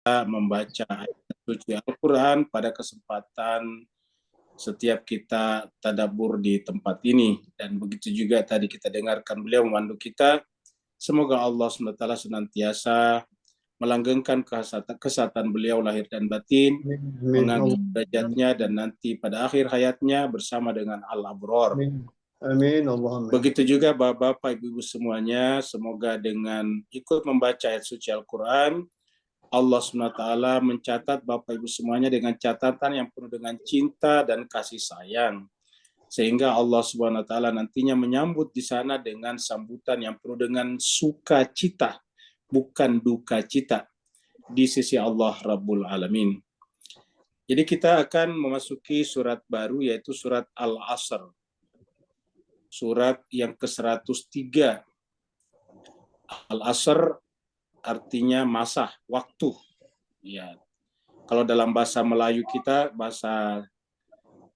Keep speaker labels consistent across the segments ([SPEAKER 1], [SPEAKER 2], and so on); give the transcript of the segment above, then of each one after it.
[SPEAKER 1] membaca ayat suci Al-Quran pada kesempatan setiap kita tadabbur di tempat ini. Dan begitu juga tadi kita dengarkan beliau memandu kita. Semoga Allah SWT senantiasa melanggengkan kesehatan beliau lahir dan batin,
[SPEAKER 2] Amin.
[SPEAKER 1] mengangkat
[SPEAKER 2] Allah.
[SPEAKER 1] derajatnya, dan nanti pada akhir hayatnya bersama dengan Al-Abror.
[SPEAKER 2] Amin. Amin. Allahumma amin.
[SPEAKER 1] Begitu juga Bapak, Ibu, semuanya, semoga dengan ikut membaca ayat suci Al-Quran, Allah SWT mencatat Bapak Ibu semuanya dengan catatan yang penuh dengan cinta dan kasih sayang. Sehingga Allah SWT nantinya menyambut di sana dengan sambutan yang penuh dengan sukacita, bukan duka cita, di sisi Allah Rabbul Alamin. Jadi kita akan memasuki surat baru, yaitu surat Al-Asr. Surat yang ke-103. Al-Asr artinya masa, waktu. Ya. Kalau dalam bahasa Melayu kita, bahasa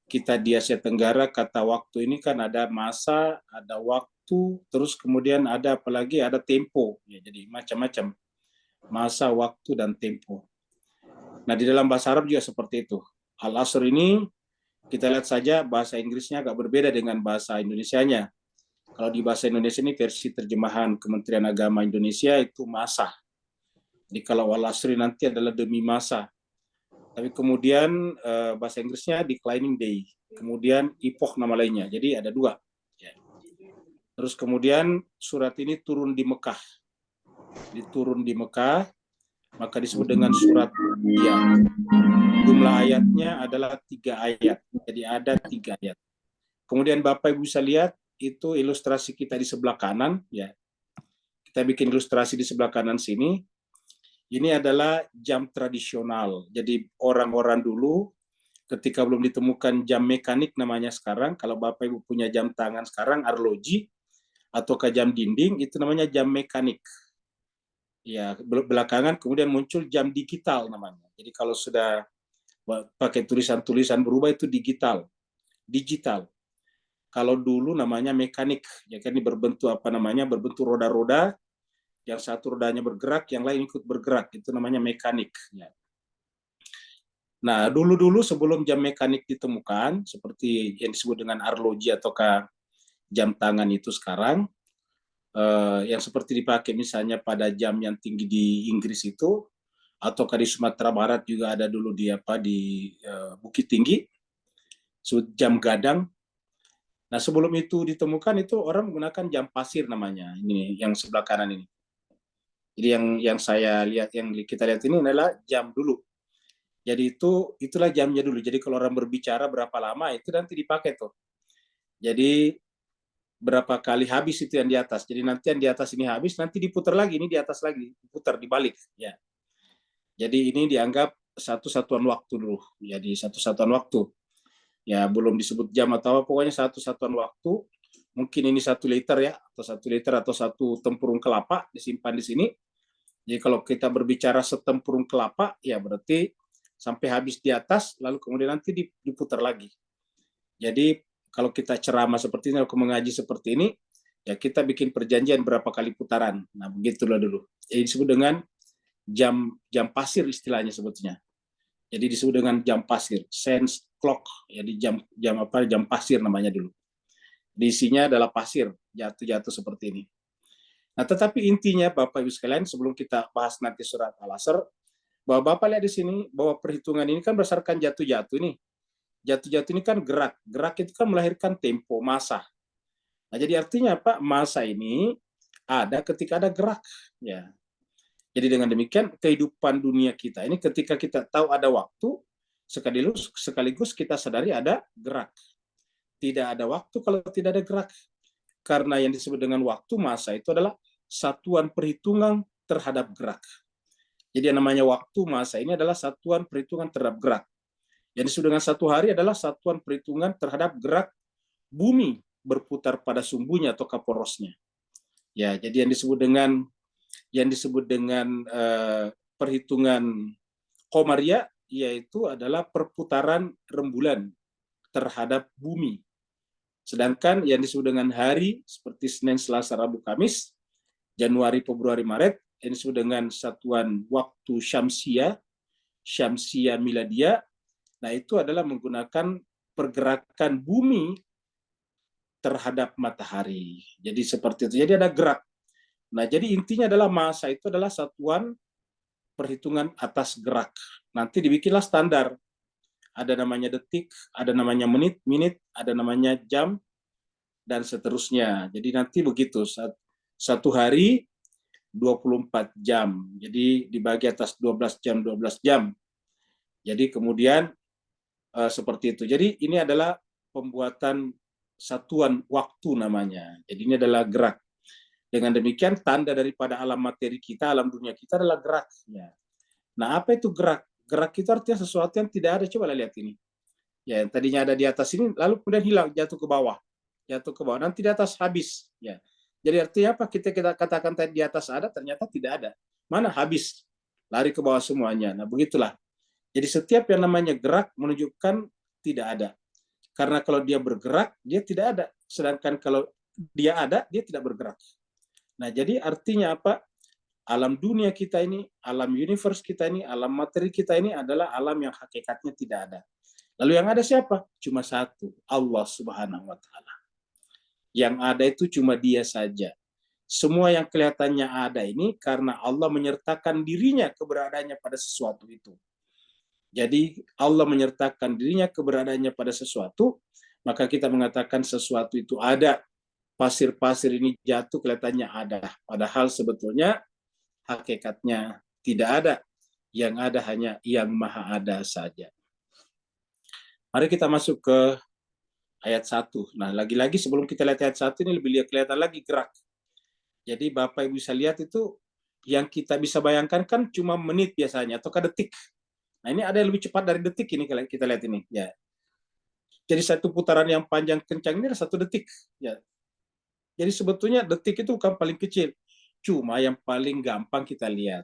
[SPEAKER 1] kita di Asia Tenggara, kata waktu ini kan ada masa, ada waktu, terus kemudian ada apalagi ada tempo. Ya, jadi macam-macam. Masa, waktu, dan tempo. Nah, di dalam bahasa Arab juga seperti itu. Al-Asr ini, kita lihat saja bahasa Inggrisnya agak berbeda dengan bahasa Indonesianya. Kalau di bahasa Indonesia ini versi terjemahan Kementerian Agama Indonesia itu masa. Jadi kalau Al-Asr nanti adalah demi masa. Tapi kemudian bahasa Inggrisnya declining day. Kemudian epoch nama lainnya. Jadi ada dua. Terus kemudian surat ini turun di Mekah. Diturun di Mekah, maka disebut dengan surat ya. Jumlah ayatnya adalah 3 ayat. Jadi ada 3 ayat. Kemudian Bapak Ibu bisa lihat itu ilustrasi kita di sebelah kanan, ya. Kita bikin ilustrasi di sebelah kanan sini. Ini adalah jam tradisional. Jadi orang-orang dulu ketika belum ditemukan jam mekanik namanya sekarang, kalau Bapak Ibu punya jam tangan sekarang arloji atau ke jam dinding, itu namanya jam mekanik. Ya, belakangan kemudian muncul jam digital namanya. Jadi kalau sudah pakai tulisan-tulisan berubah itu digital. Digital. Kalau dulu namanya mekanik, ya kan ini berbentuk apa namanya? Berbentuk roda-roda, yang satu rodanya bergerak, yang lain ikut bergerak, itu namanya mekanik. Ya. Nah, dulu-dulu sebelum jam mekanik ditemukan, seperti yang disebut dengan arloji ataukah jam tangan itu sekarang, yang seperti dipakai misalnya pada jam yang tinggi di Inggris itu, ataukah di Sumatera Barat juga ada dulu di Bukit Tinggi, jam gadang. Nah, sebelum itu ditemukan itu orang menggunakan jam pasir namanya. Ini yang sebelah kanan ini. Jadi yang saya lihat, yang kita lihat ini adalah jam dulu. Jadi itulah jamnya dulu. Jadi kalau orang berbicara berapa lama itu nanti dipakai tuh. Jadi berapa kali habis itu yang di atas. Jadi nanti yang di atas ini habis, nanti diputar lagi, ini di atas lagi, diputar dibalik. Ya. Jadi ini dianggap satu satuan waktu dulu. Jadi satu satuan waktu. Ya belum disebut jam atau apa, pokoknya satu satuan waktu. Mungkin ini 1 liter ya, atau 1 liter atau 1 tempurung kelapa disimpan di sini. Jadi kalau kita berbicara setempurung kelapa, ya berarti sampai habis di atas, lalu kemudian nanti diputar lagi. Jadi kalau kita ceramah seperti ini, kalau mengaji seperti ini, ya kita bikin perjanjian berapa kali putaran. Nah begitulah dulu. Jadi disebut dengan jam pasir istilahnya sebetulnya. Jadi disebut dengan jam pasir, sense clock. Jadi jam pasir namanya dulu. Di isinya adalah pasir, jatuh-jatuh seperti ini. Nah, tetapi intinya Bapak Ibu sekalian, sebelum kita bahas nanti surat Al-Asr, bahwa Bapak lihat di sini bahwa perhitungan ini kan berdasarkan jatuh-jatuh nih. Jatuh-jatuh ini kan gerak. Gerak itu kan melahirkan tempo, masa. Nah, jadi artinya apa? Masa ini ada ketika ada gerak. Ya. Jadi dengan demikian kehidupan dunia kita ini ketika kita tahu ada waktu, sekaligus kita sadari ada gerak. Tidak ada waktu kalau tidak ada gerak. Karena yang disebut dengan waktu, masa itu adalah satuan perhitungan terhadap gerak. Jadi yang namanya waktu, masa ini adalah satuan perhitungan terhadap gerak. Yang disebut dengan 1 hari adalah satuan perhitungan terhadap gerak bumi berputar pada sumbunya atau porosnya. Ya, jadi yang disebut dengan perhitungan Qomariyah yaitu adalah perputaran rembulan terhadap bumi. Sedangkan yang disebut dengan hari seperti Senin, Selasa, Rabu, Kamis, Januari, Februari, Maret, ini disebut dengan satuan waktu syamsiah, syamsiah miladia. Nah, itu adalah menggunakan pergerakan bumi terhadap matahari. Jadi seperti itu. Jadi ada gerak. Nah, jadi intinya adalah masa itu adalah satuan perhitungan atas gerak. Nanti dibikinlah standar. Ada namanya detik, ada namanya menit, ada namanya jam, dan seterusnya. Jadi nanti begitu. Satu hari 24 jam. Jadi dibagi atas 12 jam, 12 jam. Jadi kemudian seperti itu. Jadi ini adalah pembuatan satuan waktu namanya. Jadi ini adalah gerak. Dengan demikian tanda daripada alam materi kita, alam dunia kita adalah geraknya. Nah, apa itu gerak? Gerak itu artinya sesuatu yang tidak ada. Coba lihat ini. Ya, yang tadinya ada di atas ini, lalu kemudian hilang, jatuh ke bawah. Jatuh ke bawah. Nanti di atas habis. Ya. Jadi artinya apa? Kita katakan tadi di atas ada, ternyata tidak ada. Mana habis? Lari ke bawah semuanya. Nah, begitulah. Jadi setiap yang namanya gerak menunjukkan tidak ada. Karena kalau dia bergerak, dia tidak ada. Sedangkan kalau dia ada, dia tidak bergerak. Nah, jadi artinya apa? Alam dunia kita ini, alam universe kita ini, alam materi kita ini adalah alam yang hakikatnya tidak ada. Lalu yang ada siapa? Cuma satu, Allah Subhanahu wa Ta'ala. Yang ada itu cuma Dia saja. Semua yang kelihatannya ada ini karena Allah menyertakan dirinya keberadaannya pada sesuatu itu. Jadi Allah menyertakan dirinya keberadaannya pada sesuatu, maka kita mengatakan sesuatu itu ada. Pasir-pasir ini jatuh kelihatannya ada. Padahal sebetulnya hakikatnya tidak ada. Yang ada hanya yang maha ada saja. Mari kita masuk ke ayat 1. Nah, lagi-lagi sebelum kita lihat ayat 1 ini lebih kelihatan lagi gerak. Jadi Bapak Ibu bisa lihat itu yang kita bisa bayangkan kan cuma menit biasanya atau detik. Nah, ini ada yang lebih cepat dari detik ini kita lihat ini, ya. Jadi satu putaran yang panjang kencang ini adalah 1 detik, ya. Jadi sebetulnya detik itu bukan paling kecil, cuma yang paling gampang kita lihat.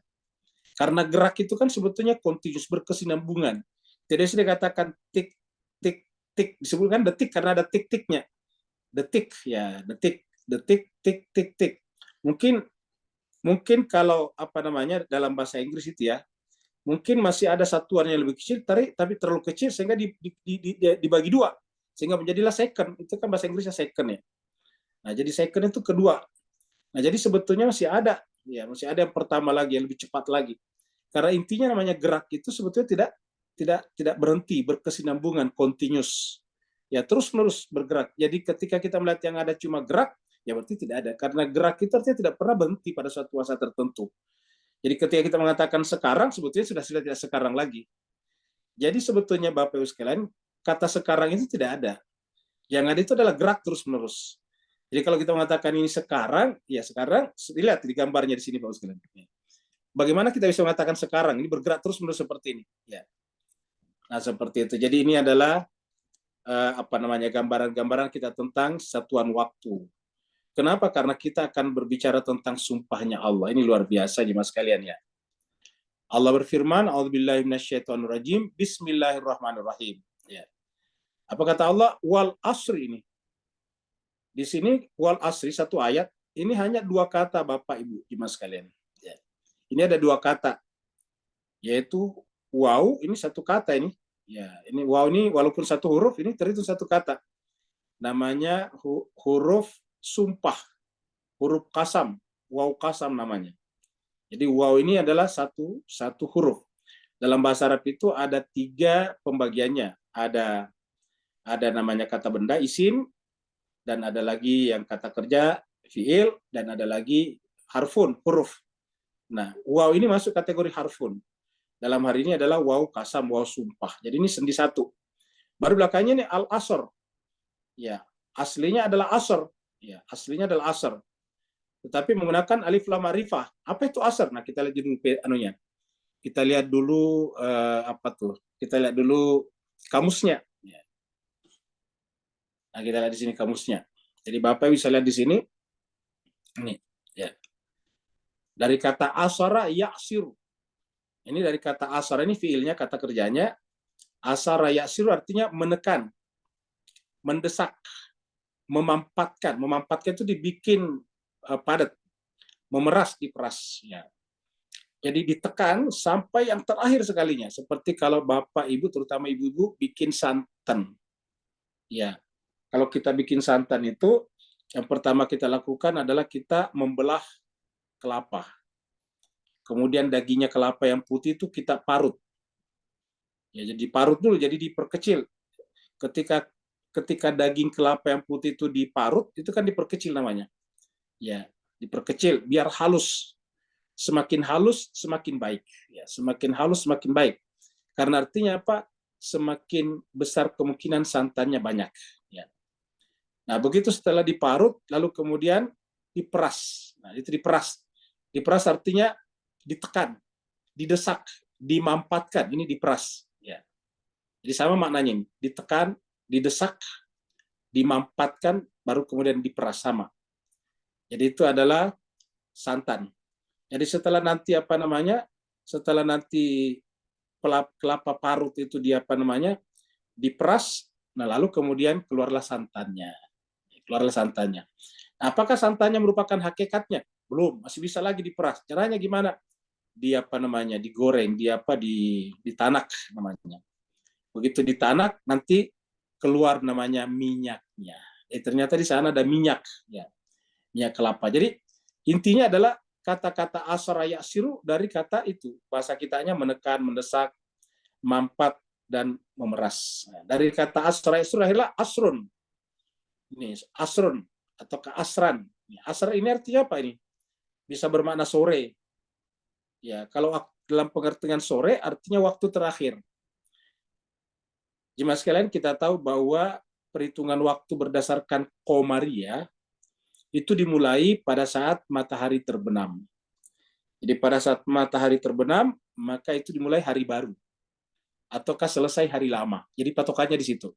[SPEAKER 1] Karena gerak itu kan sebetulnya continuous, berkesinambungan. Jadi saya katakan tik, tik, tik, disebutkan detik karena ada tik-tiknya. Detik, ya, detik, detik, tik, tik, tik. Mungkin kalau apa namanya dalam bahasa Inggris itu ya, mungkin masih ada satuan yang lebih kecil, tapi terlalu kecil sehingga dibagi 2, sehingga menjadilah second. Itu kan bahasa Inggrisnya second ya. Nah, jadi second itu kedua. Nah, jadi sebetulnya masih ada, ya, masih ada yang pertama lagi yang lebih cepat lagi. Karena intinya namanya gerak itu sebetulnya tidak berhenti, berkesinambungan, continuous. Ya, terus-menerus bergerak. Jadi ketika kita melihat yang ada cuma gerak, ya berarti tidak ada. Karena gerak itu artinya tidak pernah berhenti pada suatu masa tertentu. Jadi ketika kita mengatakan sekarang, sebetulnya sudah tidak sekarang lagi. Jadi sebetulnya Bapak Ibu sekalian, kata sekarang itu tidak ada. Yang ada itu adalah gerak terus-menerus. Jadi kalau kita mengatakan ini sekarang, ya sekarang, lihat di gambarnya di sini Bapak sekalian. Bagaimana kita bisa mengatakan sekarang ini bergerak terus-menerus seperti ini? Ya. Nah, seperti itu. Jadi ini adalah gambaran-gambaran kita tentang satuan waktu. Kenapa? Karena kita akan berbicara tentang sumpahnya Allah. Ini luar biasa jemaah sekalian ya. Allah berfirman, "A'udzubillahi minasyaitonirrajim, bismillahirrahmanirrahim." Ya. Apa kata Allah? Wal asri ini. Di sini wal asri 1 ayat, ini hanya 2 kata Bapak Ibu jemaah sekalian. Ya. Ini ada 2 kata, yaitu waw, ini 1 kata ini. Ya, ini waw ini walaupun 1 huruf, ini terhitung 1 kata. Namanya huruf sumpah, huruf kasam, waw kasam namanya. Jadi waw ini adalah satu huruf. Dalam bahasa Arab itu ada 3 pembagiannya. Ada namanya kata benda, isim, dan ada lagi yang kata kerja, fiil, dan ada lagi harfun, huruf. Nah, waw ini masuk kategori harfun. Dalam hari ini adalah waw kasam, waw sumpah. Jadi ini sendi 1. Baru belakangnya ini al-asr. Ya, aslinya adalah asr. Ya, aslinya adalah asr. Tetapi menggunakan alif lam ma'rifah. Apa itu asr? Nah, kita lihat dulu anunya. Kita lihat dulu apa tuh? Kita lihat dulu kamusnya. Ya. Nah, kita lihat di sini kamusnya. Jadi Bapak bisa lihat di sini. Ini, ya. Dari kata asara ya'siru. Ini dari kata asara, ini fiilnya, kata kerjanya. Asara ya'siru artinya menekan, mendesak, memampatkan. Memampatkan itu dibikin padat, memeras, diperas. Ya. Jadi ditekan sampai yang terakhir sekalinya. Seperti kalau bapak ibu, terutama ibu-ibu, bikin santan. Ya, kalau kita bikin santan itu, yang pertama kita lakukan adalah kita membelah kelapa. Kemudian dagingnya kelapa yang putih itu kita parut. Ya, jadi parut dulu, jadi diperkecil. Ketika ketika daging kelapa yang putih itu diparut, itu kan diperkecil namanya. Ya, diperkecil biar halus. Semakin halus semakin baik. Ya, semakin halus semakin baik. Karena artinya apa? Semakin besar kemungkinan santannya banyak. Ya. Nah, begitu setelah diparut, lalu kemudian diperas. Nah, itu diperas. Diperas artinya ditekan, didesak, dimampatkan. Ini diperas. Ya. Jadi sama maknanya. Ditekan, didesak, dimampatkan, baru kemudian diperas sama. Jadi itu adalah santan. Jadi setelah nanti apa namanya? Setelah nanti kelapa parut itu dia apa namanya? Diperas, nah lalu kemudian keluarlah santannya. Keluarlah santannya. Nah, apakah santannya merupakan hakikatnya? Belum, masih bisa lagi diperas. Caranya gimana? Di apa namanya? Digoreng, di apa ditanak namanya. Begitu ditanak nanti keluar namanya minyaknya. Ternyata di sana ada minyak ya. Minyak kelapa. Jadi intinya adalah kata-kata asra yasiru dari kata itu. Bahasa kitanya menekan, mendesak, mampat, dan memeras. Nah, dari kata asra yasiru lahirlah asrun. Ini asrun atau asran. Asr ini artinya apa ini? Bisa bermakna sore. Ya, kalau dalam pengertian sore artinya waktu terakhir. Jemaah sekalian, kita tahu bahwa perhitungan waktu berdasarkan Qomariyah itu dimulai pada saat matahari terbenam. Jadi pada saat matahari terbenam, maka itu dimulai hari baru. Ataukah selesai hari lama. Jadi patokannya di situ.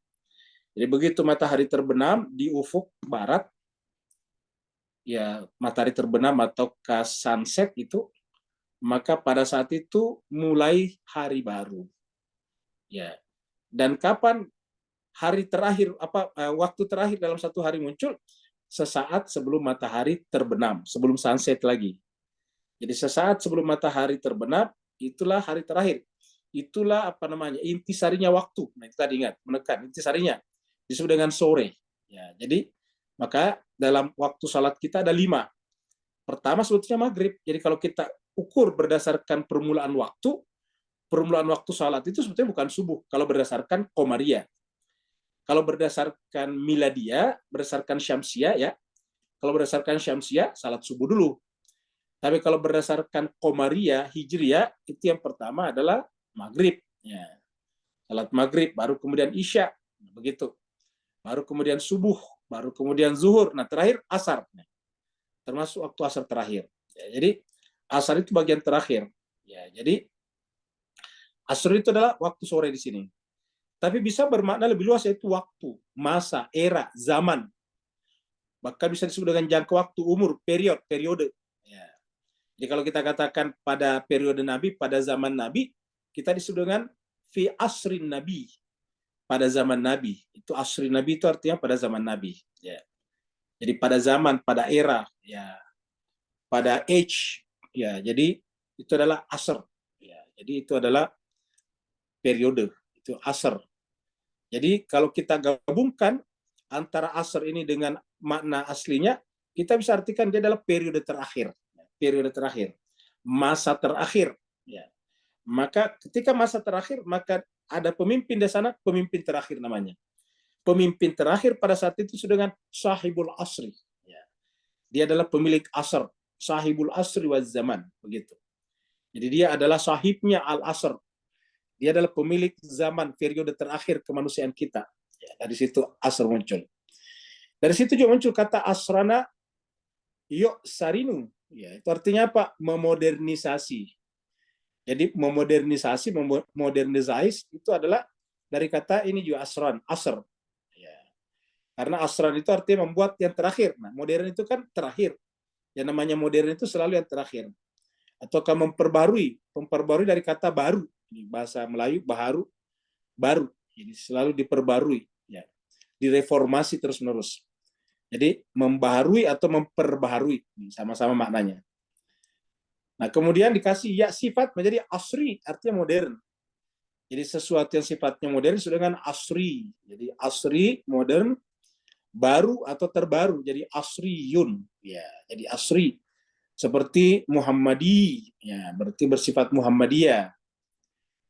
[SPEAKER 1] Jadi begitu matahari terbenam di ufuk barat, ya matahari terbenam ataukah sunset itu, maka pada saat itu mulai hari baru. Ya. Dan kapan hari terakhir waktu terakhir dalam satu hari muncul? Sesaat sebelum matahari terbenam, sebelum sunset lagi. Jadi sesaat sebelum matahari terbenam, itulah hari terakhir. Itulah apa namanya? Intisarinya waktu. Nah, itu tadi ingat, menekan intisarinya. Disebut dengan sore. Ya, jadi maka dalam waktu salat kita ada 5. Pertama sebetulnya maghrib. Jadi kalau kita ukur berdasarkan permulaan waktu salat itu sebetulnya bukan subuh. Kalau berdasarkan Qomariyah. Kalau berdasarkan miladiyah, berdasarkan syamsiah ya. Kalau berdasarkan syamsiah, salat subuh dulu. Tapi kalau berdasarkan Qomariyah, Hijriyah, itu yang pertama adalah maghrib. Ya. Salat maghrib, baru kemudian isya. Begitu. Baru kemudian subuh, baru kemudian zuhur. Nah, terakhir asar. Termasuk waktu asar terakhir. Ya, jadi asar itu bagian terakhir. Ya, jadi asar itu adalah waktu sore di sini. Tapi bisa bermakna lebih luas, yaitu waktu, masa, era, zaman. Bahkan bisa disebut dengan jangka waktu, umur, periode. Ya. Jadi kalau kita katakan pada periode Nabi, pada zaman Nabi, kita disebut dengan fi asrin Nabi. Pada zaman Nabi. Itu asrin Nabi itu artinya pada zaman Nabi. Ya. Jadi pada zaman, pada era, ya, pada age, ya. Jadi itu adalah asr. Ya. Jadi itu adalah periode, itu asr. Jadi kalau kita gabungkan antara asr ini dengan makna aslinya, kita bisa artikan dia adalah periode terakhir. Periode terakhir. Masa terakhir. Ya. Maka ketika masa terakhir, maka ada pemimpin di sana, pemimpin terakhir namanya. Pemimpin terakhir pada saat itu sudah dengan sahibul asri. Ya. Dia adalah pemilik asr. Sahibul asri wa zaman. Begitu. Jadi dia adalah sahibnya al-asr. Dia adalah pemilik zaman, periode terakhir kemanusiaan kita. Ya, dari situ asr muncul. Dari situ juga muncul kata asrana yuk sarinu. Ya, itu artinya apa? Memodernisasi. Jadi memodernisasi, modernize itu adalah dari kata ini juga asran, asr. Ya. Karena asran itu artinya membuat yang terakhir. Nah, modern itu kan terakhir. Yang namanya modern itu selalu yang terakhir. Ataukah memperbarui dari kata baru. Ini bahasa Melayu, baru. Jadi selalu diperbarui. Ya. Direformasi terus-menerus. Jadi membaharui atau memperbaharui. Sama-sama maknanya. Nah, kemudian dikasih ya sifat menjadi asri, artinya modern. Jadi sesuatu yang sifatnya modern sudah dengan asri. Jadi asri, modern, baru atau terbaru. Jadi asriyun. Ya, jadi asri. Seperti Muhammadi, ya, berarti bersifat Muhammadiyah.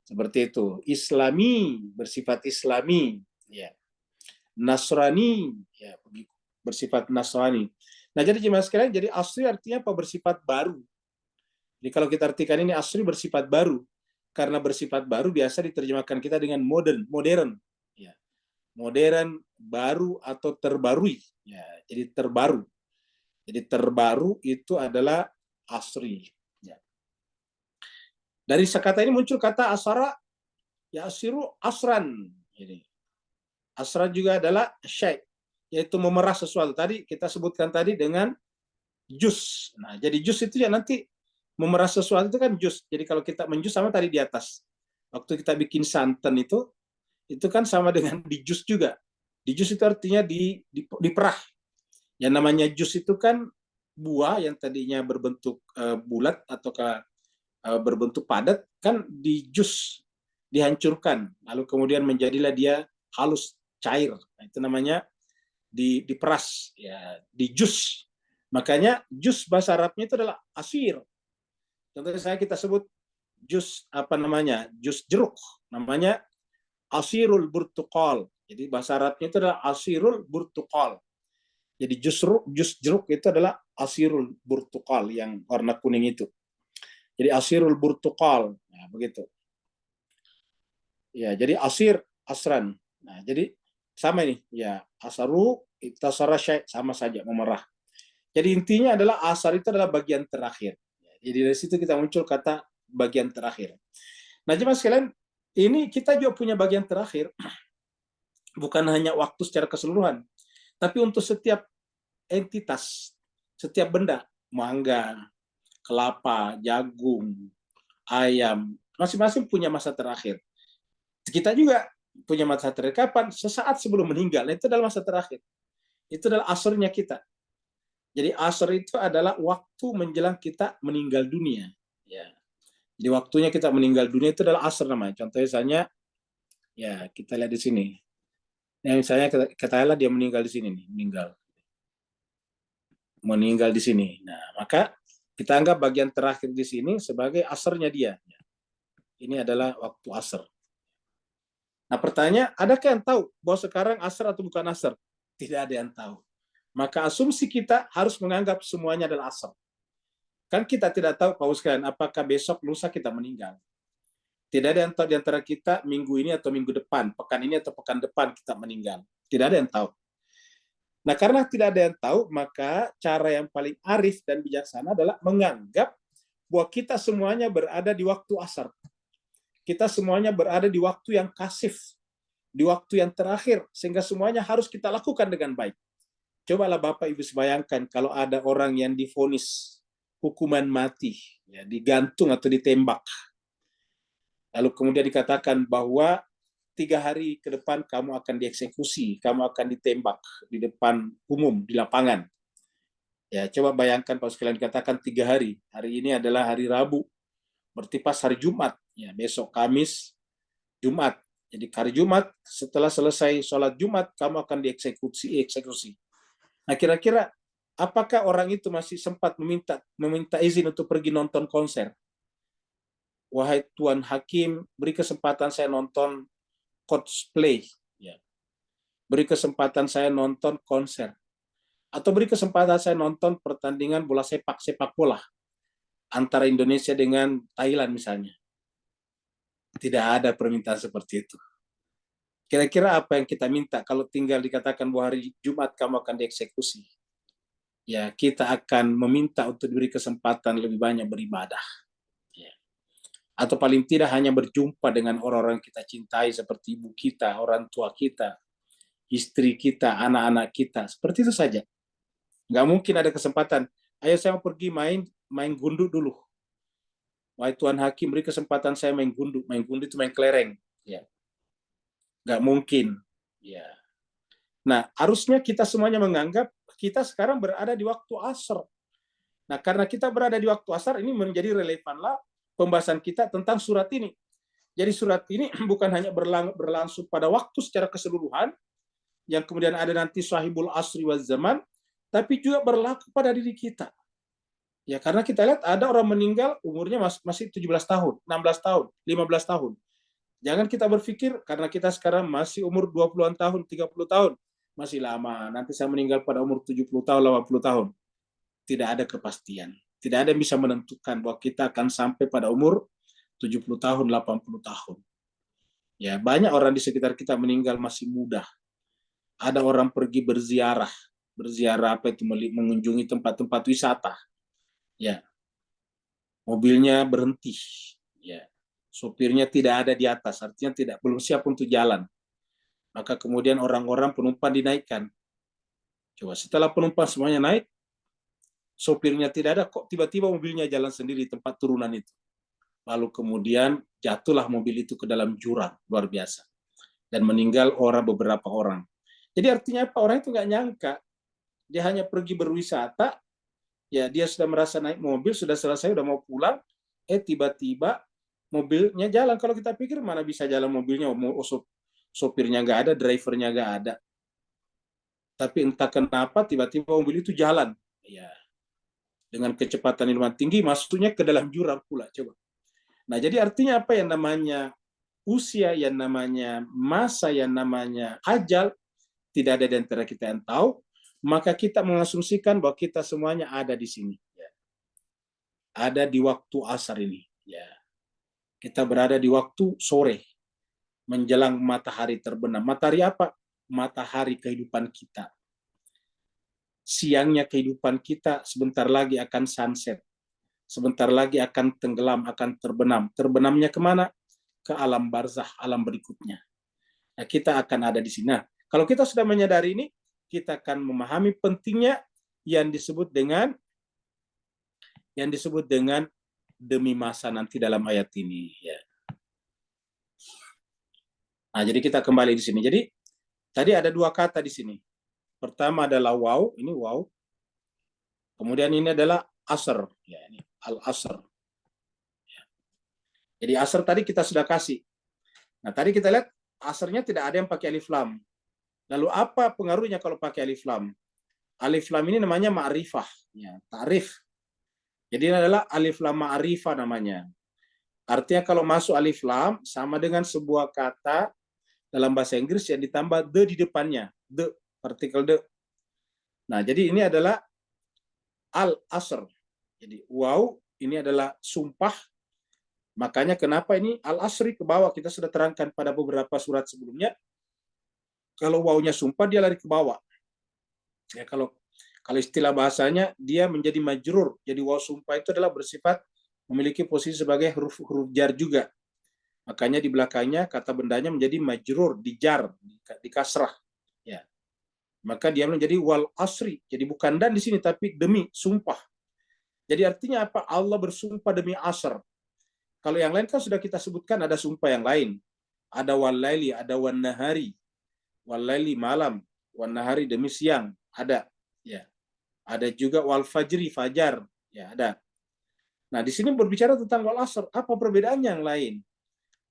[SPEAKER 1] Seperti itu. Islami, bersifat Islami. Ya. Nasrani, ya, bersifat Nasrani. Nah, jadi jemaah sekalian, jadi asri artinya apa? Bersifat baru. Jadi kalau kita artikan ini asri bersifat baru. Karena bersifat baru biasa diterjemahkan kita dengan modern. Ya. Modern, baru atau terbarui. Ya, jadi terbaru. Jadi terbaru itu adalah asri. Ya. Dari kata ini muncul kata asara, ya asiru asran. Jadi asran juga adalah syai', yaitu memerah sesuatu. Tadi kita sebutkan tadi dengan jus. Nah, jadi jus itu ya nanti memerah sesuatu itu kan jus. Jadi kalau kita menjus sama tadi di atas. Waktu kita bikin santan itu kan sama dengan di jus juga. Di jus itu artinya diperah. Yang namanya jus itu kan buah yang tadinya berbentuk bulat ataukah berbentuk padat kan di jus, dihancurkan, lalu kemudian menjadilah dia halus, cair. Nah, itu namanya diperas, ya, di jus. Makanya jus bahasa Arabnya itu adalah asir. Contohnya saya kita sebut jus apa namanya? Jus jeruk. Namanya asirul burtukal. Jadi bahasa Arabnya itu adalah asirul burtukal. Jadi jus jeruk itu adalah asirul burtukal yang warna kuning itu. Jadi asirul burtukal. Nah, begitu. Ya, jadi asir, asran. Nah, jadi sama ini. Ya, asaru, iktasara syai' sama saja, memerah. Jadi intinya adalah asar itu adalah bagian terakhir. Jadi dari situ kita muncul kata bagian terakhir. Nah, jemaah sekalian, ini kita juga punya bagian terakhir. Bukan hanya waktu secara keseluruhan, tapi untuk setiap entitas, setiap benda, mangga, kelapa, jagung, ayam, masing-masing punya masa terakhir. Kita juga punya masa terakhir. Kapan? Sesaat sebelum meninggal. Itu adalah masa terakhir. Itu adalah asrnya kita. Jadi asr itu adalah waktu menjelang kita meninggal dunia. Ya. Jadi waktunya kita meninggal dunia itu adalah asr namanya. Contohnya misalnya, ya kita lihat di sini. Ya, misalnya katakanlah dia meninggal di sini nih, meninggal di sini. Nah, maka kita anggap bagian terakhir di sini sebagai asrnya dia. Ini adalah waktu asr. Nah, pertanyaan, adakah yang tahu bahwa sekarang asr atau bukan asr? Tidak ada yang tahu. Maka asumsi kita harus menganggap semuanya adalah asr. Kan kita tidak tahu, Pak Ustaz, apakah besok, lusa kita meninggal. Tidak ada yang tahu di antara kita minggu ini atau minggu depan, pekan ini atau pekan depan kita meninggal. Tidak ada yang tahu. Nah, karena tidak ada yang tahu, maka cara yang paling arif dan bijaksana adalah menganggap bahwa kita semuanya berada di waktu asar. Kita semuanya berada di waktu yang kasif, di waktu yang terakhir, sehingga semuanya harus kita lakukan dengan baik. Cobalah Bapak Ibu bayangkan kalau ada orang yang divonis hukuman mati, ya, digantung atau ditembak. Lalu kemudian dikatakan bahwa 3 hari ke depan kamu akan dieksekusi, kamu akan ditembak di depan umum, di lapangan. Ya, coba bayangkan kalau sekalian dikatakan 3 hari. Hari ini adalah hari Rabu, berarti pas hari Jumat. Ya, besok Kamis, Jumat. Jadi hari Jumat, setelah selesai sholat Jumat, kamu akan eksekusi. Nah, kira-kira apakah orang itu masih sempat meminta izin untuk pergi nonton konser? Wahai Tuan Hakim, beri kesempatan saya nonton cosplay, ya. Beri kesempatan saya nonton konser, atau beri kesempatan saya nonton pertandingan sepak bola antara Indonesia dengan Thailand misalnya. Tidak ada permintaan seperti itu. Kira-kira apa yang kita minta kalau tinggal dikatakan bahwa hari Jumat kamu akan dieksekusi? Ya, kita akan meminta untuk diberi kesempatan lebih banyak beribadah. Ya. Atau paling tidak hanya berjumpa dengan orang-orang kita cintai seperti ibu kita, orang tua kita, istri kita, anak-anak kita. Seperti itu saja. Nggak mungkin ada kesempatan. Ayo saya mau pergi main gundu dulu. Wahai Tuan Hakim, beri kesempatan saya main gundu. Main gundu itu main kelereng. Ya. Nggak mungkin. Ya. Nah, harusnya kita semuanya menganggap kita sekarang berada di waktu asr. Nah, karena kita berada di waktu asar, ini menjadi relevanlah pembahasan kita tentang surat ini. Jadi surat ini bukan hanya berlangsung pada waktu secara keseluruhan, yang kemudian ada nanti sahibul asri wal zaman, tapi juga berlaku pada diri kita. Ya, karena kita lihat ada orang meninggal umurnya masih 17 tahun, 16 tahun, 15 tahun. Jangan kita berpikir karena kita sekarang masih umur 20-an tahun, 30 tahun, masih lama. Nanti saya meninggal pada umur 70 tahun, 80 tahun. Tidak ada kepastian. Tidak ada yang bisa menentukan bahwa kita akan sampai pada umur 70 tahun, 80 tahun. Ya, banyak orang di sekitar kita meninggal masih muda. Ada orang pergi berziarah apa itu, mengunjungi tempat-tempat wisata. Ya, mobilnya berhenti. Ya, sopirnya tidak ada di atas, artinya belum siap untuk jalan. Maka kemudian orang-orang penumpang dinaikkan. Coba setelah penumpang semuanya naik, sopirnya tidak ada, kok tiba-tiba mobilnya jalan sendiri tempat turunan itu. Lalu kemudian jatuhlah mobil itu ke dalam jurang, luar biasa. Dan meninggal beberapa orang. Jadi artinya apa? Orang itu nggak nyangka. Dia hanya pergi berwisata, ya dia sudah merasa naik mobil, sudah selesai, sudah mau pulang, tiba-tiba mobilnya jalan. Kalau kita pikir mana bisa jalan mobilnya, sopirnya nggak ada, drivernya nggak ada. Tapi entah kenapa tiba-tiba mobil itu jalan. Ya, dengan kecepatan yang lumayan tinggi, masuknya ke dalam jurang pula. Coba. Nah, jadi artinya apa yang namanya usia, yang namanya masa, yang namanya ajal, tidak ada di antara kita yang tahu, maka kita mengasumsikan bahwa kita semuanya ada di sini. Ya. Ada di waktu asar ini. Ya. Kita berada di waktu sore, menjelang matahari terbenam. Matahari apa? Matahari kehidupan kita. Siangnya kehidupan kita sebentar lagi akan sunset. Sebentar lagi akan tenggelam, akan terbenam. Terbenamnya kemana? Ke alam barzah, alam berikutnya. Nah, kita akan ada di sini. Nah, kalau kita sudah menyadari ini, kita akan memahami pentingnya yang disebut dengan demi masa nanti dalam ayat ini. Ya. Nah, jadi kita kembali di sini. Jadi tadi ada dua kata di sini. Pertama adalah waw, ini waw. Kemudian ini adalah asr, ya ini al-asr. Ya. Jadi asr tadi kita sudah kasih. Nah, tadi kita lihat asrnya tidak ada yang pakai alif lam. Lalu apa pengaruhnya kalau pakai alif lam? Alif lam ini namanya ma'rifah, ya, ta'rif. Jadi ini adalah alif lam ma'rifah namanya. Artinya kalau masuk alif lam sama dengan sebuah kata dalam bahasa Inggris yang ditambah the di depannya, the, partikel the. Nah, jadi ini adalah al-asr. Jadi wow, ini adalah sumpah. Makanya kenapa ini al-asri ke bawah, kita sudah terangkan pada beberapa surat sebelumnya. Kalau wawnya sumpah, dia lari ke bawah. Ya, kalau istilah bahasanya, dia menjadi majrur. Jadi waw sumpah itu adalah bersifat memiliki posisi sebagai huruf jar juga. Makanya di belakangnya kata bendanya menjadi majrur, dijar, di kasrah. Ya. Maka dia menjadi wal asri. Jadi bukan dan di sini, tapi demi, sumpah. Jadi artinya apa? Allah bersumpah demi asr. Kalau yang lain kan sudah kita sebutkan, ada sumpah yang lain. Ada wal laili, ada wan nahari. Wal laili malam, wan nahari demi siang. Ada. Ya. Ada juga wal fajri, fajar. Ya, ada. Nah, di sini berbicara tentang wal asr. Apa perbedaannya yang lain?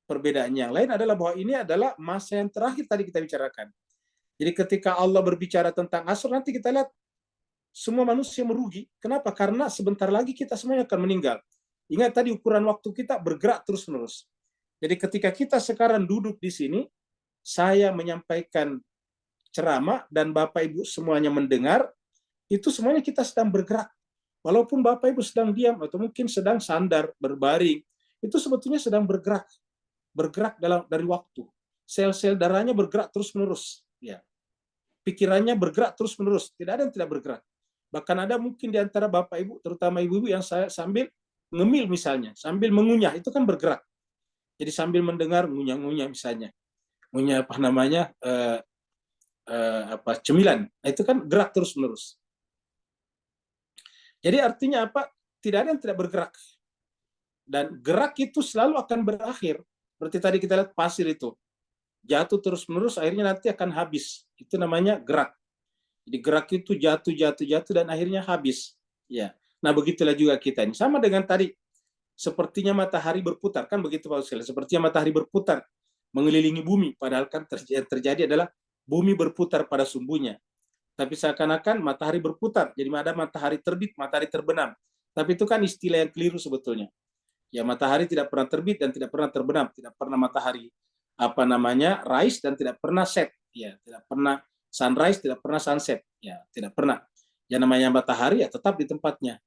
[SPEAKER 1] Perbedaannya yang lain adalah bahwa ini adalah masa yang terakhir tadi kita bicarakan. Jadi ketika Allah berbicara tentang asr, nanti kita lihat semua manusia merugi. Kenapa? Karena sebentar lagi kita semuanya akan meninggal. Ingat tadi ukuran waktu kita bergerak terus-menerus. Jadi ketika kita sekarang duduk di sini, saya menyampaikan ceramah dan Bapak Ibu semuanya mendengar, itu semuanya kita sedang bergerak. Walaupun Bapak Ibu sedang diam atau mungkin sedang sandar, berbaring, itu sebetulnya sedang bergerak. Bergerak dari waktu. Sel-sel darahnya bergerak terus-menerus. Ya. Pikirannya bergerak terus-menerus. Tidak ada yang tidak bergerak. Bahkan ada mungkin di antara Bapak Ibu, terutama Ibu-Ibu yang saya sambil ngemil misalnya, sambil mengunyah, itu kan bergerak. Jadi sambil mendengar ngunyah-ngunyah misalnya. Ngunyah apa namanya? Cemilan. Nah, itu kan gerak terus-menerus. Jadi artinya apa? Tidak ada yang tidak bergerak. Dan gerak itu selalu akan berakhir. Seperti tadi kita lihat pasir itu. Jatuh terus-menerus, akhirnya nanti akan habis. Itu namanya gerak. Jadi gerak itu jatuh dan akhirnya habis. Ya. Nah, begitulah juga kita ini. Sama dengan tadi, sepertinya matahari berputar, kan begitu Pak Ustaz. Sepertinya matahari berputar mengelilingi bumi, padahal kan terjadi adalah bumi berputar pada sumbunya. Tapi seakan-akan matahari berputar, jadi ada matahari terbit, matahari terbenam. Tapi itu kan istilah yang keliru sebetulnya. Ya, matahari tidak pernah terbit dan tidak pernah terbenam, tidak pernah matahari rise dan tidak pernah set. Ya, tidak pernah sunrise, tidak pernah sunset. Ya, tidak pernah. Yang namanya matahari ya tetap di tempatnya.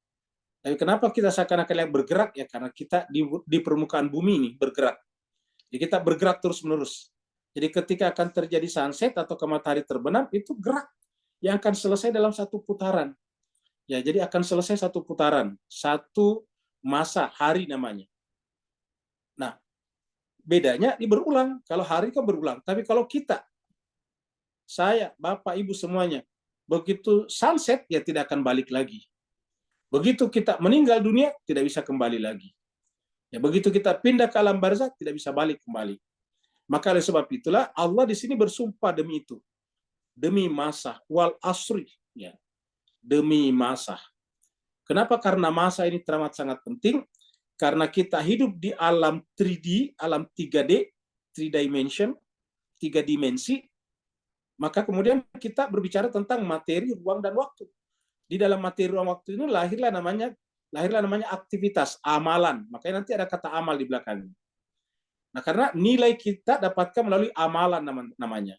[SPEAKER 1] Tapi kenapa kita seakan-akan yang bergerak? Ya karena kita di permukaan bumi ini bergerak. Jadi kita bergerak terus-menerus. Jadi ketika akan terjadi sunset atau ke matahari terbenam, itu gerak yang akan selesai dalam satu putaran. Ya, jadi akan selesai satu putaran, satu masa hari namanya. Nah, bedanya ini berulang. Kalau hari kan berulang, tapi kalau kita, saya, Bapak, Ibu semuanya, begitu sunset ya tidak akan balik lagi. Begitu kita meninggal dunia tidak bisa kembali lagi. Ya, begitu kita pindah ke alam barzakh tidak bisa balik kembali. Maka oleh sebab itulah Allah di sini bersumpah demi itu. Demi masa wal asri, ya. Demi masa. Kenapa? Karena masa ini teramat sangat penting. Karena kita hidup di alam 3D, alam 3D, 3 dimension, 3 dimensi, maka kemudian kita berbicara tentang materi, ruang, dan waktu. Di dalam materi, ruang, waktu ini lahirlah namanya aktivitas, amalan. Makanya nanti ada kata amal di belakangnya. Nah, karena nilai kita dapatkan melalui amalan namanya.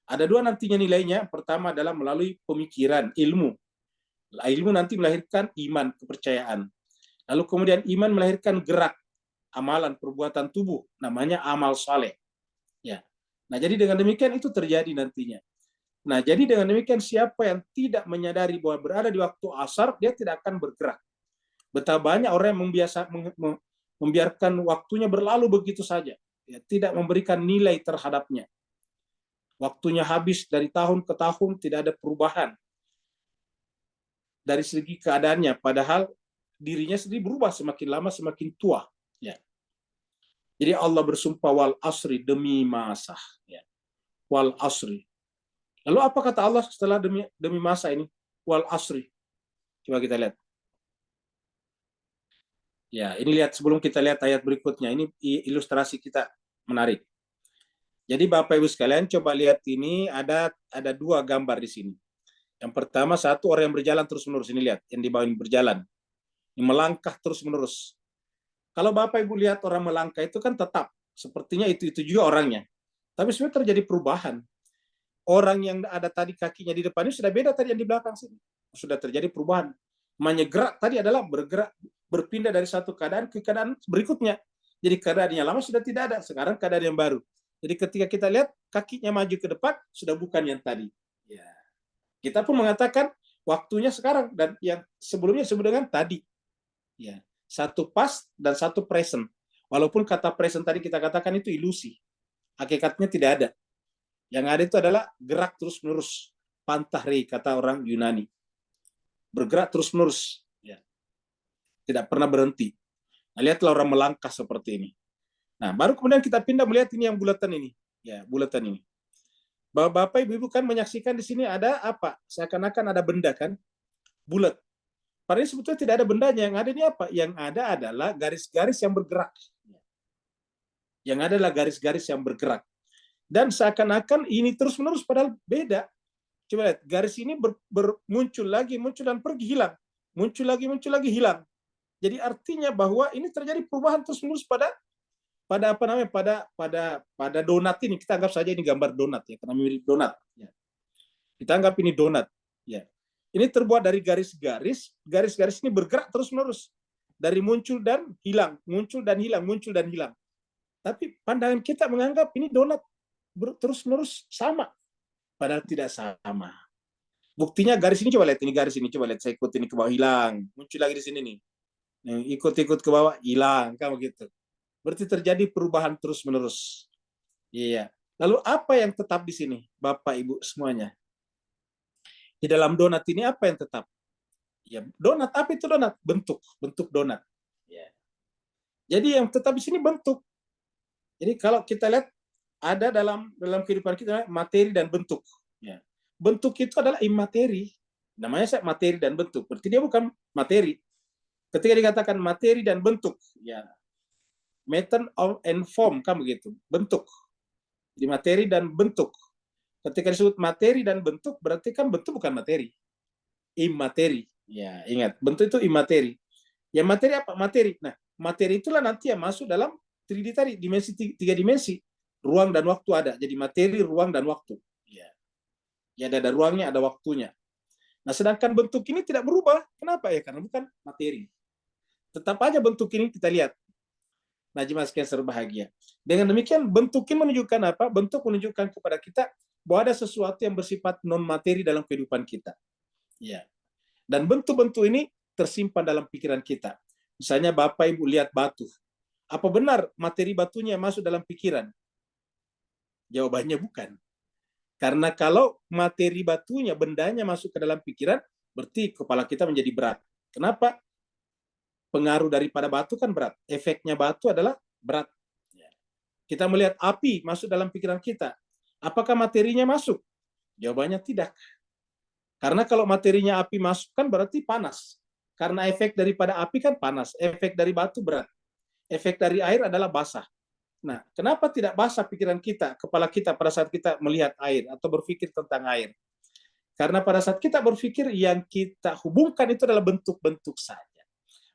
[SPEAKER 1] Ada dua nantinya nilainya. Pertama adalah melalui pemikiran, ilmu. Ilmu nanti melahirkan iman, kepercayaan. Lalu kemudian iman melahirkan gerak, amalan, perbuatan tubuh, namanya amal saleh. Ya. Nah, jadi dengan demikian itu terjadi nantinya. Nah, jadi dengan demikian siapa yang tidak menyadari bahwa berada di waktu asar, dia tidak akan bergerak. Betapa banyak orang yang membiarkan waktunya berlalu begitu saja, ya, tidak memberikan nilai terhadapnya. Waktunya habis dari tahun ke tahun, tidak ada perubahan dari segi keadaannya, padahal dirinya sendiri berubah semakin lama semakin tua. Ya. Jadi Allah bersumpah wal asri, demi masa. Ya. Wal asri. Lalu apa kata Allah setelah demi masa ini? Wal asri. Coba kita lihat. Ya, ini lihat sebelum kita lihat ayat berikutnya. Ini ilustrasi kita menarik. Jadi Bapak Ibu sekalian coba lihat ini ada dua gambar di sini. Yang pertama satu orang yang berjalan terus-menerus, ini lihat yang di bawah ini berjalan. Ini melangkah terus-menerus. Kalau Bapak Ibu lihat orang melangkah itu kan tetap sepertinya itu juga orangnya. Tapi sebenarnya terjadi perubahan. Orang yang ada tadi kakinya di depan ini sudah beda tadi yang di belakang sini. Sudah terjadi perubahan. Namanya gerak tadi adalah bergerak, berpindah dari satu keadaan ke keadaan berikutnya. Jadi keadaannya lama sudah tidak ada, sekarang keadaan yang baru. Jadi ketika kita lihat kakinya maju ke depan sudah bukan yang tadi. Ya. Kita pun mengatakan waktunya sekarang dan yang sebelumnya disebut dengan tadi. Ya, satu past dan satu present. Walaupun kata present tadi kita katakan itu ilusi. Hakikatnya tidak ada. Yang ada itu adalah gerak terus-menerus. Pantahri kata orang Yunani. Bergerak terus-menerus. Ya. Tidak pernah berhenti. Nah, lihatlah orang melangkah seperti ini. Nah, baru kemudian kita pindah melihat ini yang bulatan ini. Ya, bulatan ini. Bapak Ibu kan menyaksikan di sini ada apa? Seakan-akan ada benda kan? Bulat. Padahal sebetulnya tidak ada bendanya. Yang ada ini apa? Yang ada adalah garis-garis yang bergerak. Yang ada adalah garis-garis yang bergerak. Dan seakan-akan ini terus-menerus padahal beda. Coba lihat, garis ini muncul lagi, muncul dan pergi, hilang. Muncul lagi, hilang. Jadi artinya bahwa ini terjadi perubahan terus-menerus pada donat ini. Kita anggap saja ini gambar donat ya, karena mirip donat. Ya. Kita anggap ini donat. Ya. Ini terbuat dari garis-garis. Garis-garis ini bergerak terus-menerus. Dari muncul dan hilang, muncul dan hilang, muncul dan hilang. Tapi pandangan kita menganggap ini donat terus-menerus sama. Padahal tidak sama. Buktinya garis ini, coba lihat ini garis ini, coba lihat saya ikut ini ke bawah hilang, muncul lagi di sini nih. Ikut ke bawah hilang, kan begitu. Berarti terjadi perubahan terus-menerus. Iya. Lalu apa yang tetap di sini, Bapak Ibu semuanya? Di dalam donat ini apa yang tetap? Ya, donat. Apa itu donat? Bentuk donat. Ya. Jadi yang tetap di sini bentuk. Jadi kalau kita lihat ada dalam kehidupan kita materi dan bentuk. Ya. Bentuk itu adalah imateri. Namanya materi dan bentuk. Berarti dia bukan materi. Ketika dikatakan materi dan bentuk, ya matter and form kan begitu, bentuk. Di materi dan bentuk. Ketika disebut materi dan bentuk, berarti kan bentuk bukan materi, imateri. Ya, ingat, bentuk itu imateri. Ya materi apa? Materi. Nah, materi itulah nanti yang masuk dalam 3D tadi, dimensi tiga dimensi. Ruang dan waktu ada. Jadi materi, ruang, dan waktu. Ya ada ruangnya, ada waktunya. Nah, sedangkan bentuk ini tidak berubah. Kenapa ya? Karena bukan materi. Tetap aja bentuk ini kita lihat. Najma Cancer bahagia. Dengan demikian, bentuk ini menunjukkan apa? Bentuk menunjukkan kepada kita bahwa ada sesuatu yang bersifat non-materi dalam kehidupan kita. Ya. Dan bentuk-bentuk ini tersimpan dalam pikiran kita. Misalnya Bapak Ibu lihat batu. Apa benar materi batunya masuk dalam pikiran? Jawabannya bukan. Karena kalau materi batunya, bendanya masuk ke dalam pikiran, berarti kepala kita menjadi berat. Kenapa? Pengaruh daripada batu kan berat. Efeknya batu adalah berat. Kita melihat api masuk dalam pikiran kita. Apakah materinya masuk? Jawabannya tidak. Karena kalau materinya api masuk kan berarti panas. Karena efek daripada api kan panas. Efek dari batu berat. Efek dari air adalah basah. Nah, kenapa tidak basah pikiran kita, kepala kita pada saat kita melihat air atau berpikir tentang air? Karena pada saat kita berpikir, yang kita hubungkan itu adalah bentuk-bentuk saja.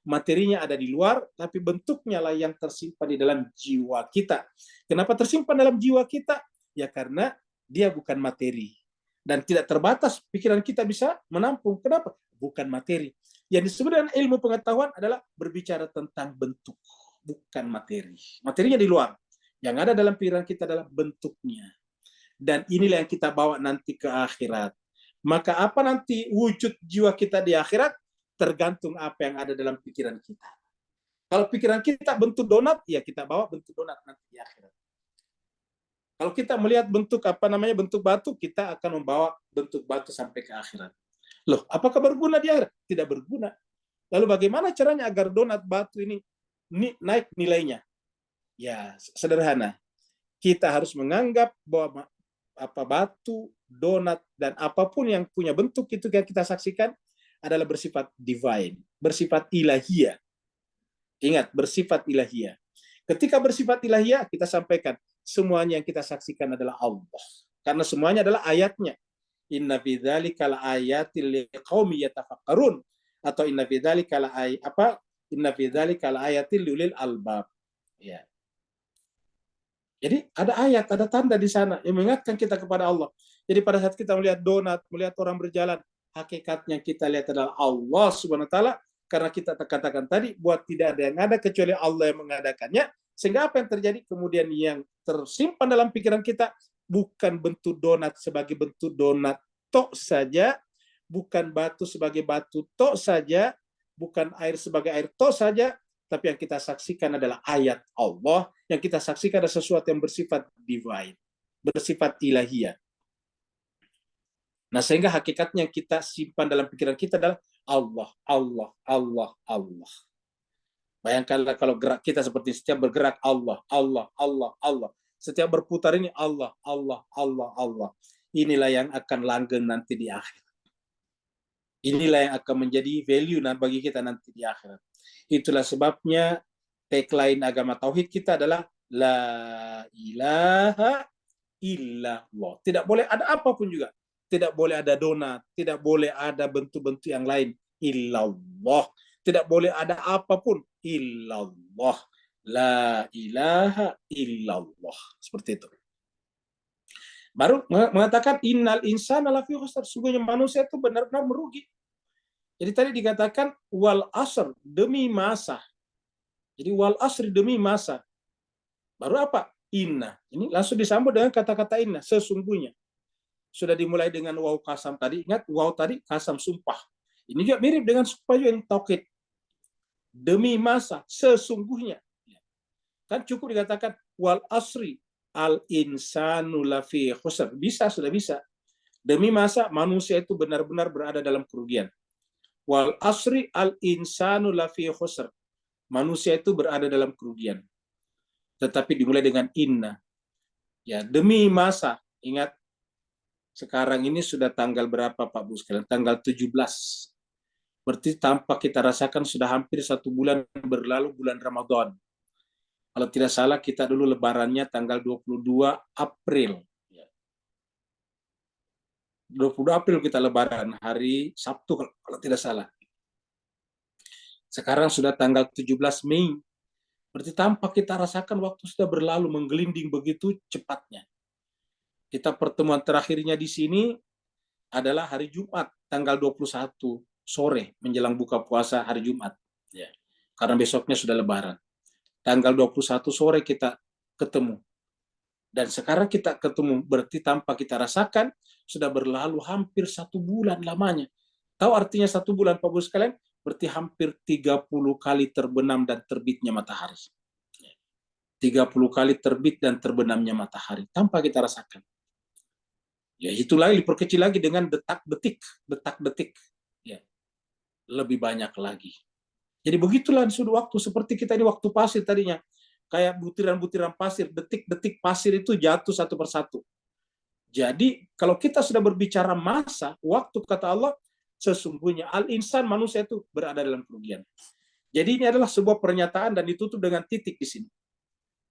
[SPEAKER 1] Materinya ada di luar, tapi bentuknya lah yang tersimpan di dalam jiwa kita. Kenapa tersimpan dalam jiwa kita? Ya karena dia bukan materi. Dan tidak terbatas pikiran kita bisa menampung. Kenapa? Bukan materi. Yang disebut dengan ilmu pengetahuan adalah berbicara tentang bentuk, bukan materi. Materinya di luar. Yang ada dalam pikiran kita adalah bentuknya. Dan inilah yang kita bawa nanti ke akhirat. Maka apa nanti wujud jiwa kita di akhirat? Tergantung apa yang ada dalam pikiran kita. Kalau pikiran kita bentuk donat, ya kita bawa bentuk donat nanti di akhirat. Kalau kita melihat bentuk bentuk batu, kita akan membawa bentuk batu sampai ke akhirat. Loh, apakah berguna di akhirat? Tidak berguna. Lalu bagaimana caranya agar donat batu ini naik nilainya? Ya, sederhana. Kita harus menganggap bahwa batu, donat, dan apapun yang punya bentuk itu yang kita saksikan adalah bersifat divine, bersifat ilahiyah. Ingat, bersifat ilahiyah. Ketika bersifat ilahiyah, kita sampaikan, semuanya yang kita saksikan adalah Allah. Karena semuanya adalah ayatnya. Inna fi dzalika laayatil liqaumi yatafakkarun, atau inna fi dzalika inna fi dzalika laayatil liulil albab. Ya. Jadi ada ayat, ada tanda di sana yang mengingatkan kita kepada Allah. Jadi pada saat kita melihat donat, melihat orang berjalan, hakikatnya kita lihat adalah Allah Subhanahu wa taala, karena kita katakan tadi buat tidak ada yang ada kecuali Allah yang mengadakannya. Sehingga apa yang terjadi? Kemudian yang tersimpan dalam pikiran kita bukan bentuk donat sebagai bentuk donat tok saja, bukan batu sebagai batu tok saja, bukan air sebagai air tok saja, tapi yang kita saksikan adalah ayat Allah, yang kita saksikan adalah sesuatu yang bersifat divine, bersifat ilahiyah. Nah, sehingga hakikatnya yang kita simpan dalam pikiran kita adalah Allah, Allah, Allah, Allah. Bayangkanlah kalau gerak kita seperti setiap bergerak Allah, Allah, Allah, Allah. Setiap berputar ini Allah, Allah, Allah, Allah. Inilah yang akan langgeng nanti di akhirat. Inilah yang akan menjadi value bagi kita nanti di akhirat. Itulah sebabnya tagline agama tauhid kita adalah La ilaha illallah. Tidak boleh ada apapun juga. Tidak boleh ada donat, tidak boleh ada bentuk-bentuk yang lain. Illallah. Tidak boleh ada apapun. Illallah. La ilaha illallah. Seperti itu. Baru mengatakan innal insana lafi khusr. Sungguhnya manusia itu benar-benar merugi. Jadi tadi dikatakan wal asr, demi masa. Jadi wal asri, demi masa. Baru apa? Inna. Ini langsung disambut dengan kata-kata inna, sesungguhnya. Sudah dimulai dengan waw kasam tadi. Ingat, waw tadi kasam sumpah. Ini juga mirip dengan sumpah juga ini taukid. Demi masa, sesungguhnya. Kan cukup dikatakan wal asri al insanu lafi khusr. Bisa, sudah bisa. Demi masa, manusia itu benar-benar berada dalam kerugian. Wal asri al insanu lafi khusr. Manusia itu berada dalam kerugian. Tetapi dimulai dengan inna. Ya, demi masa. Ingat, sekarang ini sudah tanggal berapa Pak Bu sekalian? Tanggal 17. Berarti tanpa kita rasakan sudah hampir 1 bulan berlalu, bulan Ramadan. Kalau tidak salah kita dulu lebarannya tanggal 22 April. 22 April kita lebaran, hari Sabtu kalau tidak salah. Sekarang sudah tanggal 17 Mei. Berarti tanpa kita rasakan waktu sudah berlalu, menggelinding begitu cepatnya. Kita pertemuan terakhirnya di sini adalah hari Jumat, tanggal 21 sore, menjelang buka puasa hari Jumat. Ya. Karena besoknya sudah lebaran. Tanggal 21 sore kita ketemu. Dan sekarang kita ketemu, berarti tanpa kita rasakan, sudah berlalu hampir 1 bulan lamanya. Tahu artinya 1 bulan, Pak Bos sekalian? Berarti hampir 30 kali terbenam dan terbitnya matahari. 30 kali terbit dan terbenamnya matahari, tanpa kita rasakan. Ya itulah diperkecil lagi dengan detak-detik. Ya, lebih banyak lagi. Jadi begitulah sudah waktu, seperti kita di waktu pasir tadinya. Kayak butiran-butiran pasir, detik-detik pasir itu jatuh satu persatu. Jadi kalau kita sudah berbicara masa, waktu, kata Allah, sesungguhnya al-insan, manusia itu berada dalam kerugian. Jadi ini adalah sebuah pernyataan dan ditutup dengan titik di sini.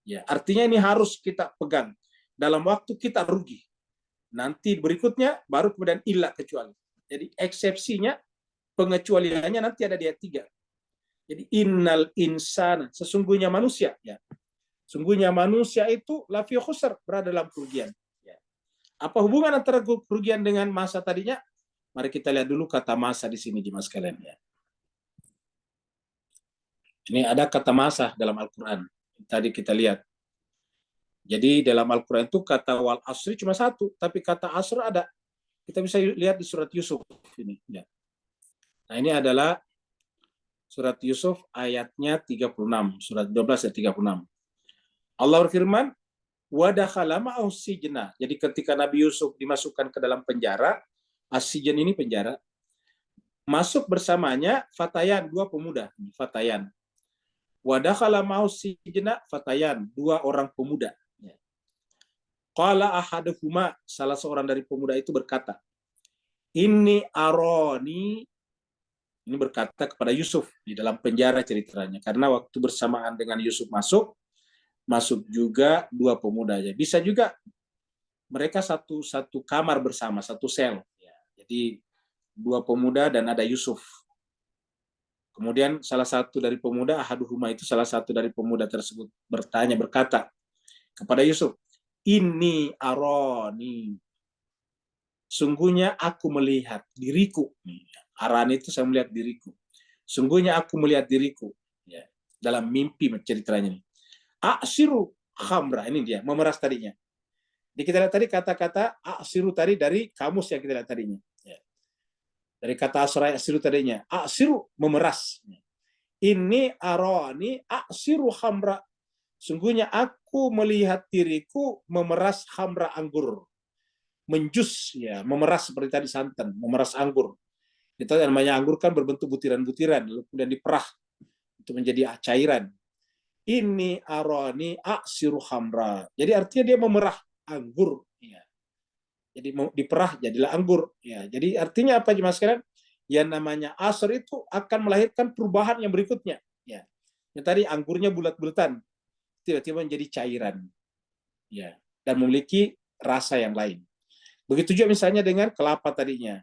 [SPEAKER 1] Ya, artinya ini harus kita pegang. Dalam waktu kita rugi. Nanti berikutnya baru kemudian ilah kecuali. Jadi eksepsinya, pengecualiannya nanti ada di ayat 3. Jadi innal insana, sesungguhnya manusia, ya. Sungguhnya manusia itu lafi khusr, berada dalam kerugian. Ya. Apa hubungan antara kerugian dengan masa tadinya? Mari kita lihat dulu kata masa di sini, jemaah sekalian. Ya. Ini ada kata masa dalam Al-Quran. Tadi kita lihat. Jadi dalam Al-Quran itu kata wal asri cuma satu, tapi kata asr ada. Kita bisa lihat di surat Yusuf ini. Ya. Nah ini adalah surat Yusuf ayatnya 36, surat 12 ayat 36. Allah berfirman, wadakhala ma'ahu sijna. Jadi ketika Nabi Yusuf dimasukkan ke dalam penjara, as-sijn ini penjara, masuk bersamanya fatayan, 2 pemuda, fatayan. Wadakhala ma'ahu sijna fatayan, 2 orang pemuda. Qala ahaduhuma, salah seorang dari pemuda itu berkata, ini aroni, ini berkata kepada Yusuf di dalam penjara ceritanya, karena waktu bersamaan dengan Yusuf masuk juga 2 pemuda. Bisa juga mereka satu kamar bersama, satu sel. Jadi 2 pemuda dan ada Yusuf. Kemudian salah satu dari pemuda, ahaduhuma itu salah satu dari pemuda tersebut berkata kepada Yusuf, ini aroni, sungguhnya aku melihat diriku. Arani itu saya melihat diriku. Sungguhnya aku melihat diriku. Ya, dalam mimpi ceritanya ini. Aksiru khamra, ini dia, memeras tadinya. Jadi kita lihat tadi kata-kata aksiru tadi dari kamus yang kita lihat tadinya. Ya. Dari kata asra aksiru tadinya. Aksiru, memeras. Ini arani aksiru khamra. Sungguhnya aku melihat diriku memeras khamra, anggur. Menjus, ya, memeras seperti tadi santan, memeras anggur. Itu namanya anggur kan berbentuk butiran-butiran, lalu kemudian diperah untuk menjadi cairan. Ini arani aksiru khamra. Jadi artinya dia memerah anggur. Ya. Jadi diperah jadilah anggur. Ya. Jadi artinya apa jemaah sekalian? Yang namanya asr itu akan melahirkan perubahan yang berikutnya. Ya. Yang tadi anggurnya bulat-bulatan, tiba-tiba menjadi cairan. Ya. Dan memiliki rasa yang lain. Begitu juga misalnya dengan kelapa tadinya.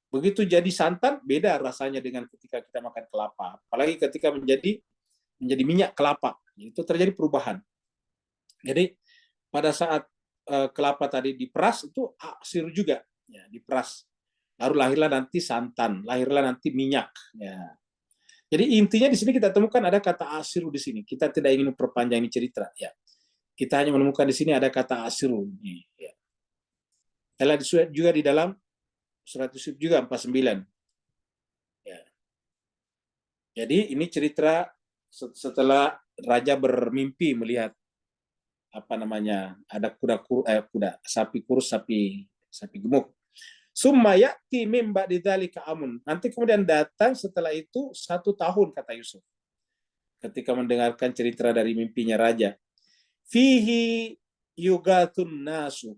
[SPEAKER 1] Begitu jadi santan, beda rasanya dengan ketika kita makan kelapa. Apalagi ketika menjadi minyak kelapa. Itu terjadi perubahan. Jadi pada saat kelapa tadi diperas, itu aksir juga. Ya, diperas. Lalu lahirlah nanti santan, lahirlah nanti minyak. Ya. Jadi intinya di sini kita temukan ada kata asiru di sini. Kita tidak ingin memperpanjang ini cerita. Ya. Kita hanya menemukan di sini ada kata asiru. Ya. Kita lihat juga di dalam surat Yusuf juga 49. Ya. Jadi ini cerita setelah raja bermimpi melihat ada sapi kurus, sapi gemuk. Summa ya'ti min ba'di dzalika amun. Nanti kemudian datang setelah itu 1 tahun, kata Yusuf. Ketika mendengarkan cerita dari mimpinya raja. Fihi yugatun nasu.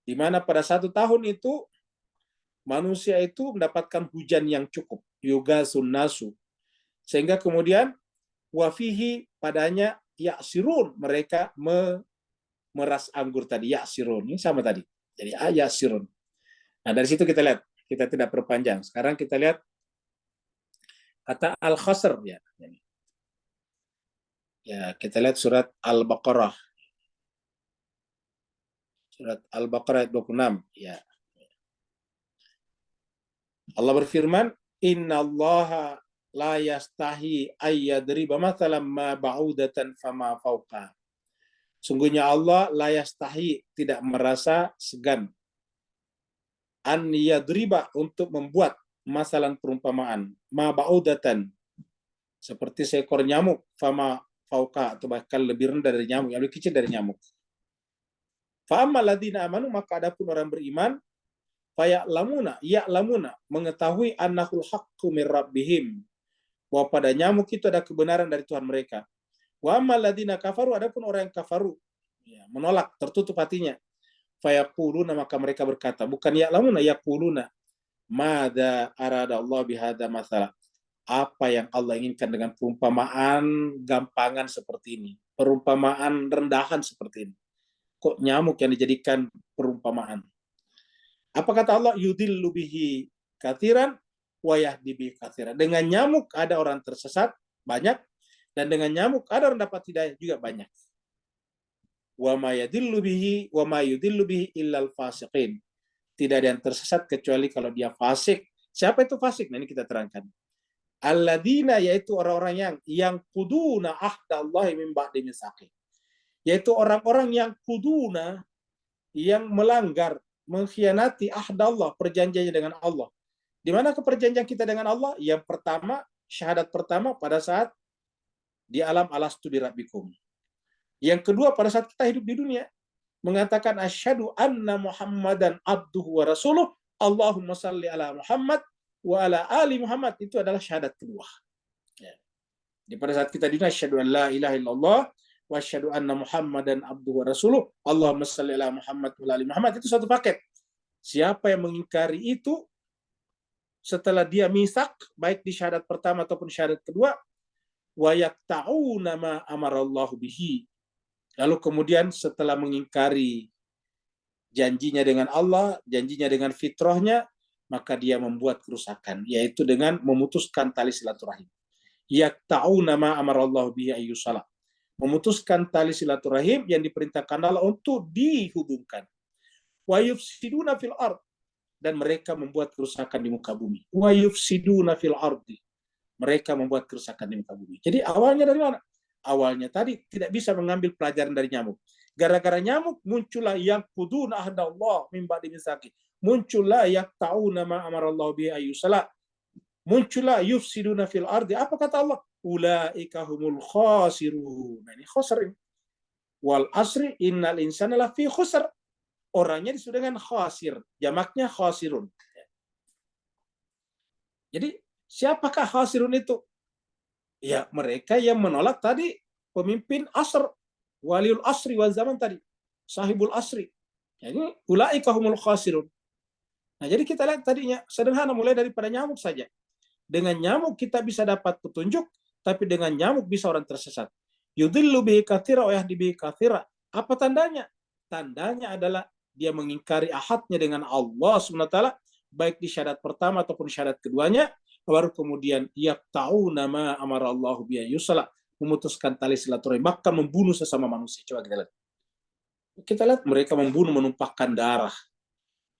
[SPEAKER 1] Di mana pada 1 tahun itu manusia itu mendapatkan hujan yang cukup, yugasun nasu, sehingga kemudian wafihi padanya yaksirun, mereka meras anggur tadi, yaksirun ini sama tadi, jadi yaksirun. Nah dari situ kita lihat, kita tidak perpanjang. Sekarang kita lihat kata al-khasr ya. Ya, kita lihat surat Al-Baqarah. Surat Al-Baqarah ayat 26 ya. Allah berfirman, "Innallaha la yastahi ayyadriba mathalan ma ba'udatan fama fawqa." Sungguhnya Allah la yastahi, tidak merasa segan, an yadriba, untuk membuat masalan perumpamaan, ma ba'udatan, seperti seekor nyamuk, fama fauqa, atau bahkan lebih rendah dari nyamuk, yang lebih kecil dari nyamuk. Fa'ammal ladzina amanu, maka adapun orang beriman, ya'lamuna, mengetahui annahul haqqu mir rabbihim, bahwa pada nyamuk itu ada kebenaran dari Tuhan mereka. Wa ammal ladzina kafaru, adapun orang yang kafaru, ya, menolak, tertutup hatinya, fayaquluna, maka mereka berkata, bukan ya'lamuna, yaquluna, madza arada Allah bihadza masalah, apa yang Allah inginkan dengan perumpamaan gampangan seperti ini, perumpamaan rendahan seperti ini. Kok nyamuk yang dijadikan perumpamaan? Apa kata Allah? Yudillu bihi katsiran wa yahdi bihi katsiran. Dengan nyamuk ada orang tersesat banyak, dan dengan nyamuk ada orang dapat hidayah juga banyak. Wa ma yadillu bihi wa ma yudillu bihi illal fasiqin. Tidak ada yang tersesat kecuali kalau dia fasik. Siapa itu fasik? Nah, ini kita terangkan. Alladzina, yaitu orang-orang yang kuduna ahdallahi min ba'di mitsaqih. Yaitu orang-orang yang kuduna, yang melanggar, mengkhianati ahdallah, perjanjiannya dengan Allah. Di mana perjanjian kita dengan Allah? Yang pertama, syahadat pertama pada saat di alam alastu birabbikum. Yang kedua pada saat kita hidup di dunia, mengatakan asyhadu anna Muhammadan abduhu wa rasuluh, Allahumma salli ala Muhammad wa ala ali Muhammad. Itu adalah syahadat kedua. Ya. Di pada saat kita di dunia, asyhadu an la ilaha illallah wa asyhadu anna Muhammadan abduhu wa rasuluh, Allahumma salli ala Muhammad wa ala ali Muhammad. Itu satu paket. Siapa yang mengingkari itu setelah dia misak, baik di syahadat pertama ataupun syahadat kedua, wa yaqta'una ma amarallahu bihi, lalu kemudian setelah mengingkari janjinya dengan Allah, janjinya dengan fitrahnya, maka dia membuat kerusakan, yaitu dengan memutuskan tali silaturahim. Yaqta'una ma amarallahu bihi ayyusala, memutuskan tali silaturahim yang diperintahkan Allah untuk dihubungkan. Wa yufsiduna fil ard, dan mereka membuat kerusakan di muka bumi. Wa yufsiduna fil ardi, mereka membuat kerusakan di muka bumi. Jadi awalnya dari mana? Awalnya tadi tidak bisa mengambil pelajaran dari nyamuk. Gara-gara nyamuk muncullah yang kuduna ahdallah min ba'di mitsaqih. Muncullah yaqta'una ma amarallahu bihi ayyusala. Muncullah yufsiduna fil ardi. Apa kata Allah? Ulaika humul khasirun. Nah, ini khasir. Wal asri innal insana lafi khusr. Orangnya disebut dengan khasir, jamaknya khasirun. Jadi siapakah khasirun itu? Ya mereka yang menolak tadi pemimpin asr, waliul asri wal zaman tadi, sahibul asri. Jadi ulaika humul khasirun. Nah, jadi kita lihat tadinya sederhana, mulai daripada nyamuk saja. Dengan nyamuk kita bisa dapat petunjuk, tapi dengan nyamuk bisa orang tersesat. Yudillu bihi katsira wa yahdi bihi katsira. Apa tandanya? Tandanya adalah dia mengingkari ahadnya dengan Allah SWT, baik di syahadat pertama ataupun syahadat keduanya, baru kemudian yaqta'una ma amara Allah bihi yusala, memutuskan tali silaturahim, bahkan membunuh sesama manusia. Coba kita lihat. Kita lihat mereka membunuh, menumpahkan darah.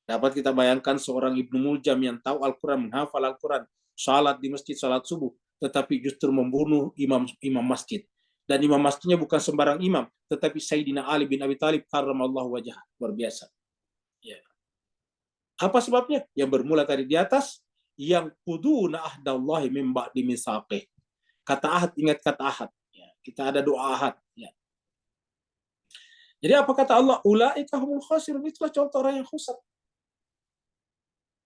[SPEAKER 1] Dapat kita bayangkan seorang Ibnu Muljam yang tahu Al-Quran, menghafal Al-Quran, salat di masjid, salat subuh, tetapi justru membunuh imam masjid. Dan imam masjidnya bukan sembarang imam, tetapi Sayyidina Ali bin Abi Thalib karramallahu wajhah. Luar biasa. Ya. Apa sebabnya? Yang bermula tadi di atas, yang kuduna ahdallahi min ba'di mitsaqih. Kata ahad, ingat kata ahad. Ya. Kita ada doa ahad. Ya. Jadi apa kata Allah? Ulaika humul khasirun. Itulah contoh orang yang khusr.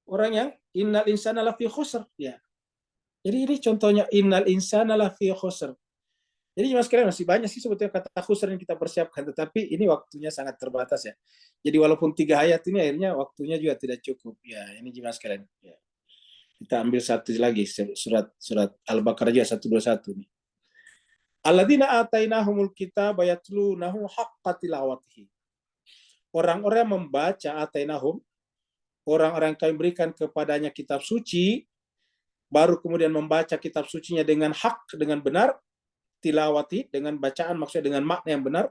[SPEAKER 1] Orang yang innal insana lafi khusr. Ya. Jadi ini contohnya innal insana lafi khusr. Jadi mas sekalian masih banyak sih sebetulnya kata khusr yang kita persiapkan, tetapi ini waktunya sangat terbatas ya. Jadi walaupun 3 ayat ini akhirnya waktunya juga tidak cukup. Ya, ini mas sekalian. Ya. Kita ambil satu lagi surat Al-Baqarah juga 121 nih. Alladzina atainahumul kitaba yatlunahu haqqa tilawatihi. Orang-orang yang membaca atainahum, orang-orang yang kami berikan kepadanya kitab suci, baru kemudian membaca kitab sucinya dengan hak, dengan benar, tilawati, dengan bacaan maksudnya dengan makna yang benar,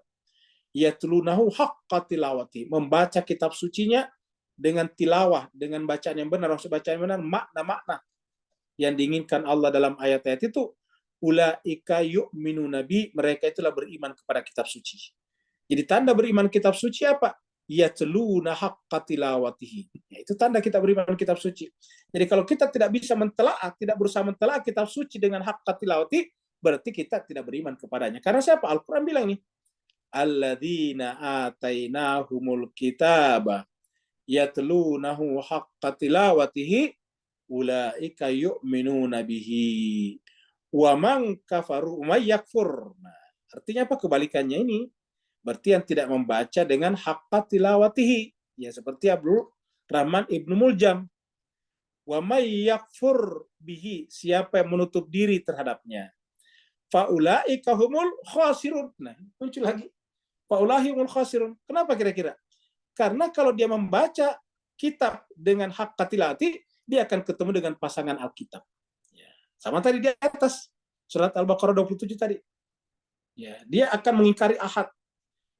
[SPEAKER 1] yatlunahu haqqa tilawati, membaca kitab sucinya dengan tilawah, dengan bacaan yang benar, maksud bacaan yang benar, makna-makna yang diinginkan Allah dalam ayat-ayat itu, ulaika yu'minu nabi, mereka itulah beriman kepada kitab suci. Jadi tanda beriman kitab suci apa? Yatluna haqqa tilawatihi. Ya, itu tanda kita beriman kitab suci. Jadi kalau kita tidak bisa mentelaah, tidak berusaha mentelaah kitab suci dengan haqqa tilawati, berarti kita tidak beriman kepadanya. Karena siapa? Al-Quran bilang nih, alladzina atainahumul kitaba yatlunahu haqqa tilawatihi ulaika yu'minuna bihi wa man kafaru may yakfur. Nah, artinya apa? Kebalikannya ini berarti yang tidak membaca dengan haqqa tilawatihi, ya seperti Abdul Rahman Ibnu Muljam. Wa may yakfur bihi, siapa yang menutup diri terhadapnya, faulaika humul khasirun. Nah, muncul lagi faulaika humul khasirun. Kenapa kira-kira? Karena kalau dia membaca kitab dengan haqqa tilawati, dia akan ketemu dengan pasangan Alkitab. Ya. Sama tadi di atas surat Al-Baqarah 27 tadi. Ya, dia akan mengingkari ahad.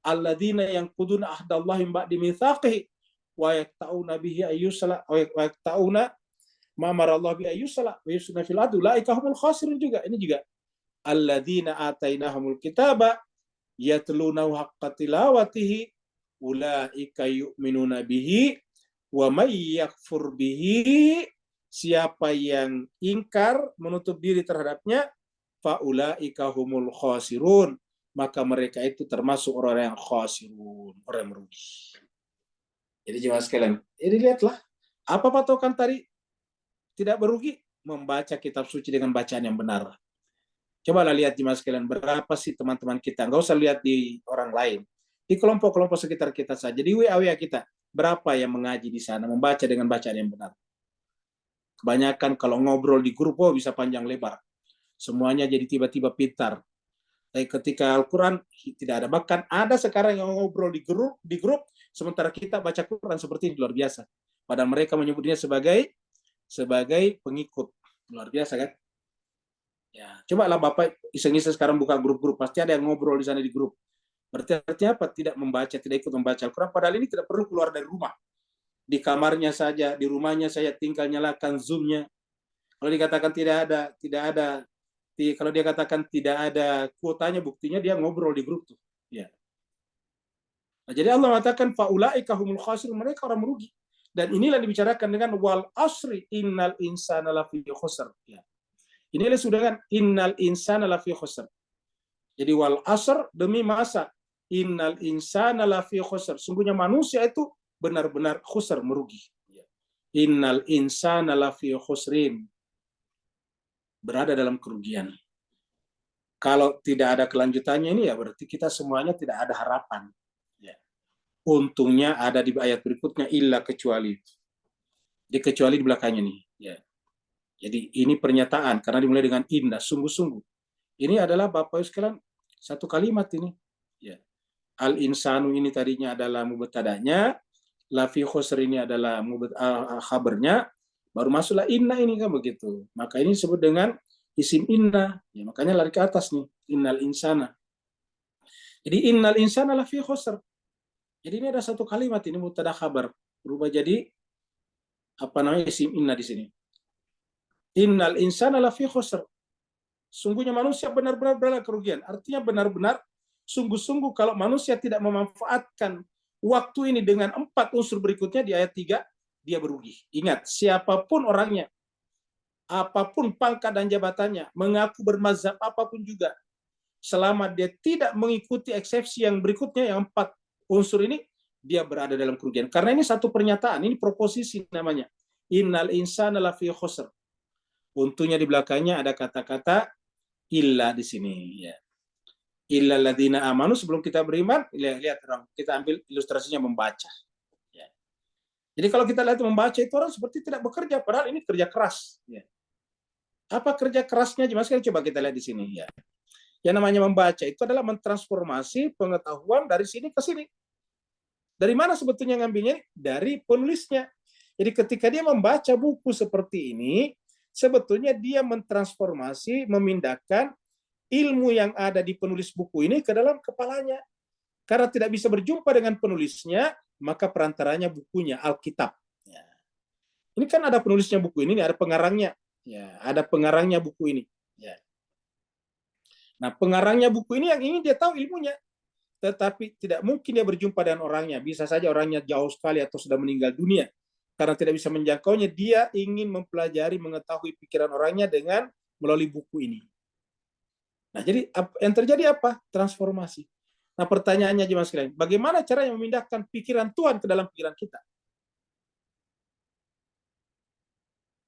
[SPEAKER 1] Alladzina yanquduna ahdallahi min ba'di mitsaqihi wa yaqta'una bihi ayyusala wa yaqta'una ma amarallahu bi ayyusala wa yusna fil adu laika humul khasirun juga. Ini juga alladzina atainahumul kitaba yatlunahu haqqa tilawatihi ulaika yu'minuna bihi wa may yakfur bihi, siapa yang ingkar menutup diri terhadapnya, fa ulaika humul khasirun, maka mereka itu termasuk orang yang khasirun, orang yang merugi. Jadi jemaah sekalian, ini lihatlah, apa patokan tadi? Tidak berugi, membaca kitab suci dengan bacaan yang benar. Cobalah lihat jemaah sekalian, berapa sih teman-teman kita, nggak usah lihat di orang lain, di kelompok-kelompok sekitar kita saja, di WA kita, berapa yang mengaji di sana, membaca dengan bacaan yang benar. Kebanyakan kalau ngobrol di grup, oh bisa panjang lebar. Semuanya jadi tiba-tiba pintar. Tapi ketika Al-Quran tidak ada. Bahkan ada sekarang yang ngobrol di grup, sementara kita baca Quran seperti ini, luar biasa. Padahal mereka menyebutnya sebagai pengikut. Luar biasa kan? Ya, cobalah Bapak iseng-iseng sekarang buka grup-grup, pasti ada yang ngobrol di sana di grup. Berarti artinya apa? Tidak membaca, tidak ikut membaca Al-Quran. Padahal ini tidak perlu keluar dari rumah. Di kamarnya saja, di rumahnya saya tinggal nyalakan Zoom-nya. Kalau dikatakan tidak ada kalau dia katakan tidak ada kuotanya, buktinya dia ngobrol di grup tuh. Ya. Nah, jadi Allah mengatakan faulaika humul khasirun, mereka orang merugi. Dan inilah dibicarakan dengan wal asri innal insana lafi khusr. Ya. Inilah sudah kan innal insana lafi khusr. Jadi wal asr, demi masa, innal insana lafi khusr. Sungguhnya manusia itu benar-benar khusr, merugi. Ya. Innal insana lafi khusrin, berada dalam kerugian. Kalau tidak ada kelanjutannya ini ya berarti kita semuanya tidak ada harapan. Ya. Untungnya ada di ayat berikutnya illa kecuali. Kecuali di belakangnya nih. Ya. Jadi ini pernyataan karena dimulai dengan inna, sungguh-sungguh. Ini adalah Bapak Ibu sekalian satu kalimat ini. Ya. Al insanu ini tadinya adalah mubtada'nya, lafi khusr ini adalah khabarnya, baru masuklah inna ini kan begitu. Maka ini disebut dengan isim inna, ya, makanya lari ke atas nih, innal insana. Jadi innal insana lafi khusr. Jadi ini ada satu kalimat ini mubtada khabar berubah jadi apa namanya isim inna di sini. Innal insana lafi khusr. Sungguhnya manusia benar-benar berada kerugian. Artinya benar-benar sungguh-sungguh kalau manusia tidak memanfaatkan waktu ini dengan 4 unsur berikutnya di ayat 3, dia berugi. Ingat, siapapun orangnya, apapun pangkat dan jabatannya, mengaku bermazhab apapun juga, selama dia tidak mengikuti eksepsi yang berikutnya, yang 4 unsur ini, dia berada dalam kerugian. Karena ini satu pernyataan, ini proposisi namanya. Innal insana lafi khusr. Untungnya di belakangnya ada kata-kata illa di sini. Ya. Illal ladzina amanu, sebelum kita beriman, lihat orang, kita ambil ilustrasinya membaca. Ya. Jadi kalau kita lihat membaca itu orang seperti tidak bekerja, padahal ini kerja keras. Ya. Apa kerja kerasnya? Mas, coba kita lihat di sini. Ya. Yang namanya membaca itu adalah mentransformasi pengetahuan dari sini ke sini. Dari mana sebetulnya ngambilnya? Dari penulisnya. Jadi ketika dia membaca buku seperti ini, sebetulnya dia mentransformasi, memindahkan ilmu yang ada di penulis buku ini ke dalam kepalanya. Karena tidak bisa berjumpa dengan penulisnya, maka perantaranya bukunya, Alkitab. Ya. Ini kan ada penulisnya buku ini, ada pengarangnya. Ya, ada pengarangnya buku ini. Ya. Nah, pengarangnya buku ini yang ingin dia tahu ilmunya. Tetapi tidak mungkin dia berjumpa dengan orangnya. Bisa saja orangnya jauh sekali atau sudah meninggal dunia. Karena tidak bisa menjangkaunya, dia ingin mempelajari, mengetahui pikiran orangnya dengan melalui buku ini. Nah, jadi yang terjadi apa? Transformasi. Nah, pertanyaannya jemaah sekalian, bagaimana caranya memindahkan pikiran Tuhan ke dalam pikiran kita?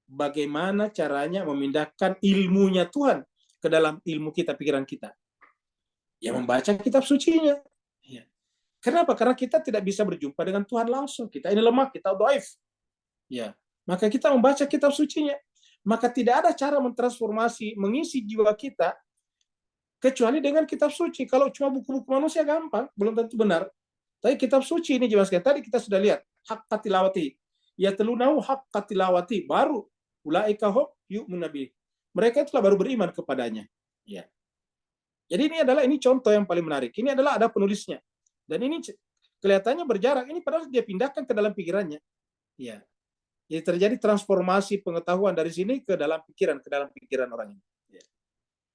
[SPEAKER 1] Bagaimana caranya memindahkan ilmunya Tuhan ke dalam ilmu kita, pikiran kita? Ya, membaca kitab sucinya. Ya. Kenapa? Karena kita tidak bisa berjumpa dengan Tuhan langsung. Kita ini lemah, kita dhaif. Ya, maka kita membaca kitab sucinya. Maka tidak ada cara mentransformasi, mengisi jiwa kita kecuali dengan kitab suci. Kalau cuma buku-buku manusia gampang, belum tentu benar. Tapi kitab suci ini jelas sekali. Tadi kita sudah lihat hak tilawati. Ya telunau hak tilawati, baru ulaika hum yu'minun nabi. Mereka itulah baru beriman kepadanya. Ya. Jadi ini contoh yang paling menarik. Ini adalah ada penulisnya. Dan ini kelihatannya berjarak. Ini padahal dia pindahkan ke dalam pikirannya. Ya. Jadi terjadi transformasi pengetahuan dari sini ke dalam pikiran orang ini. Ya.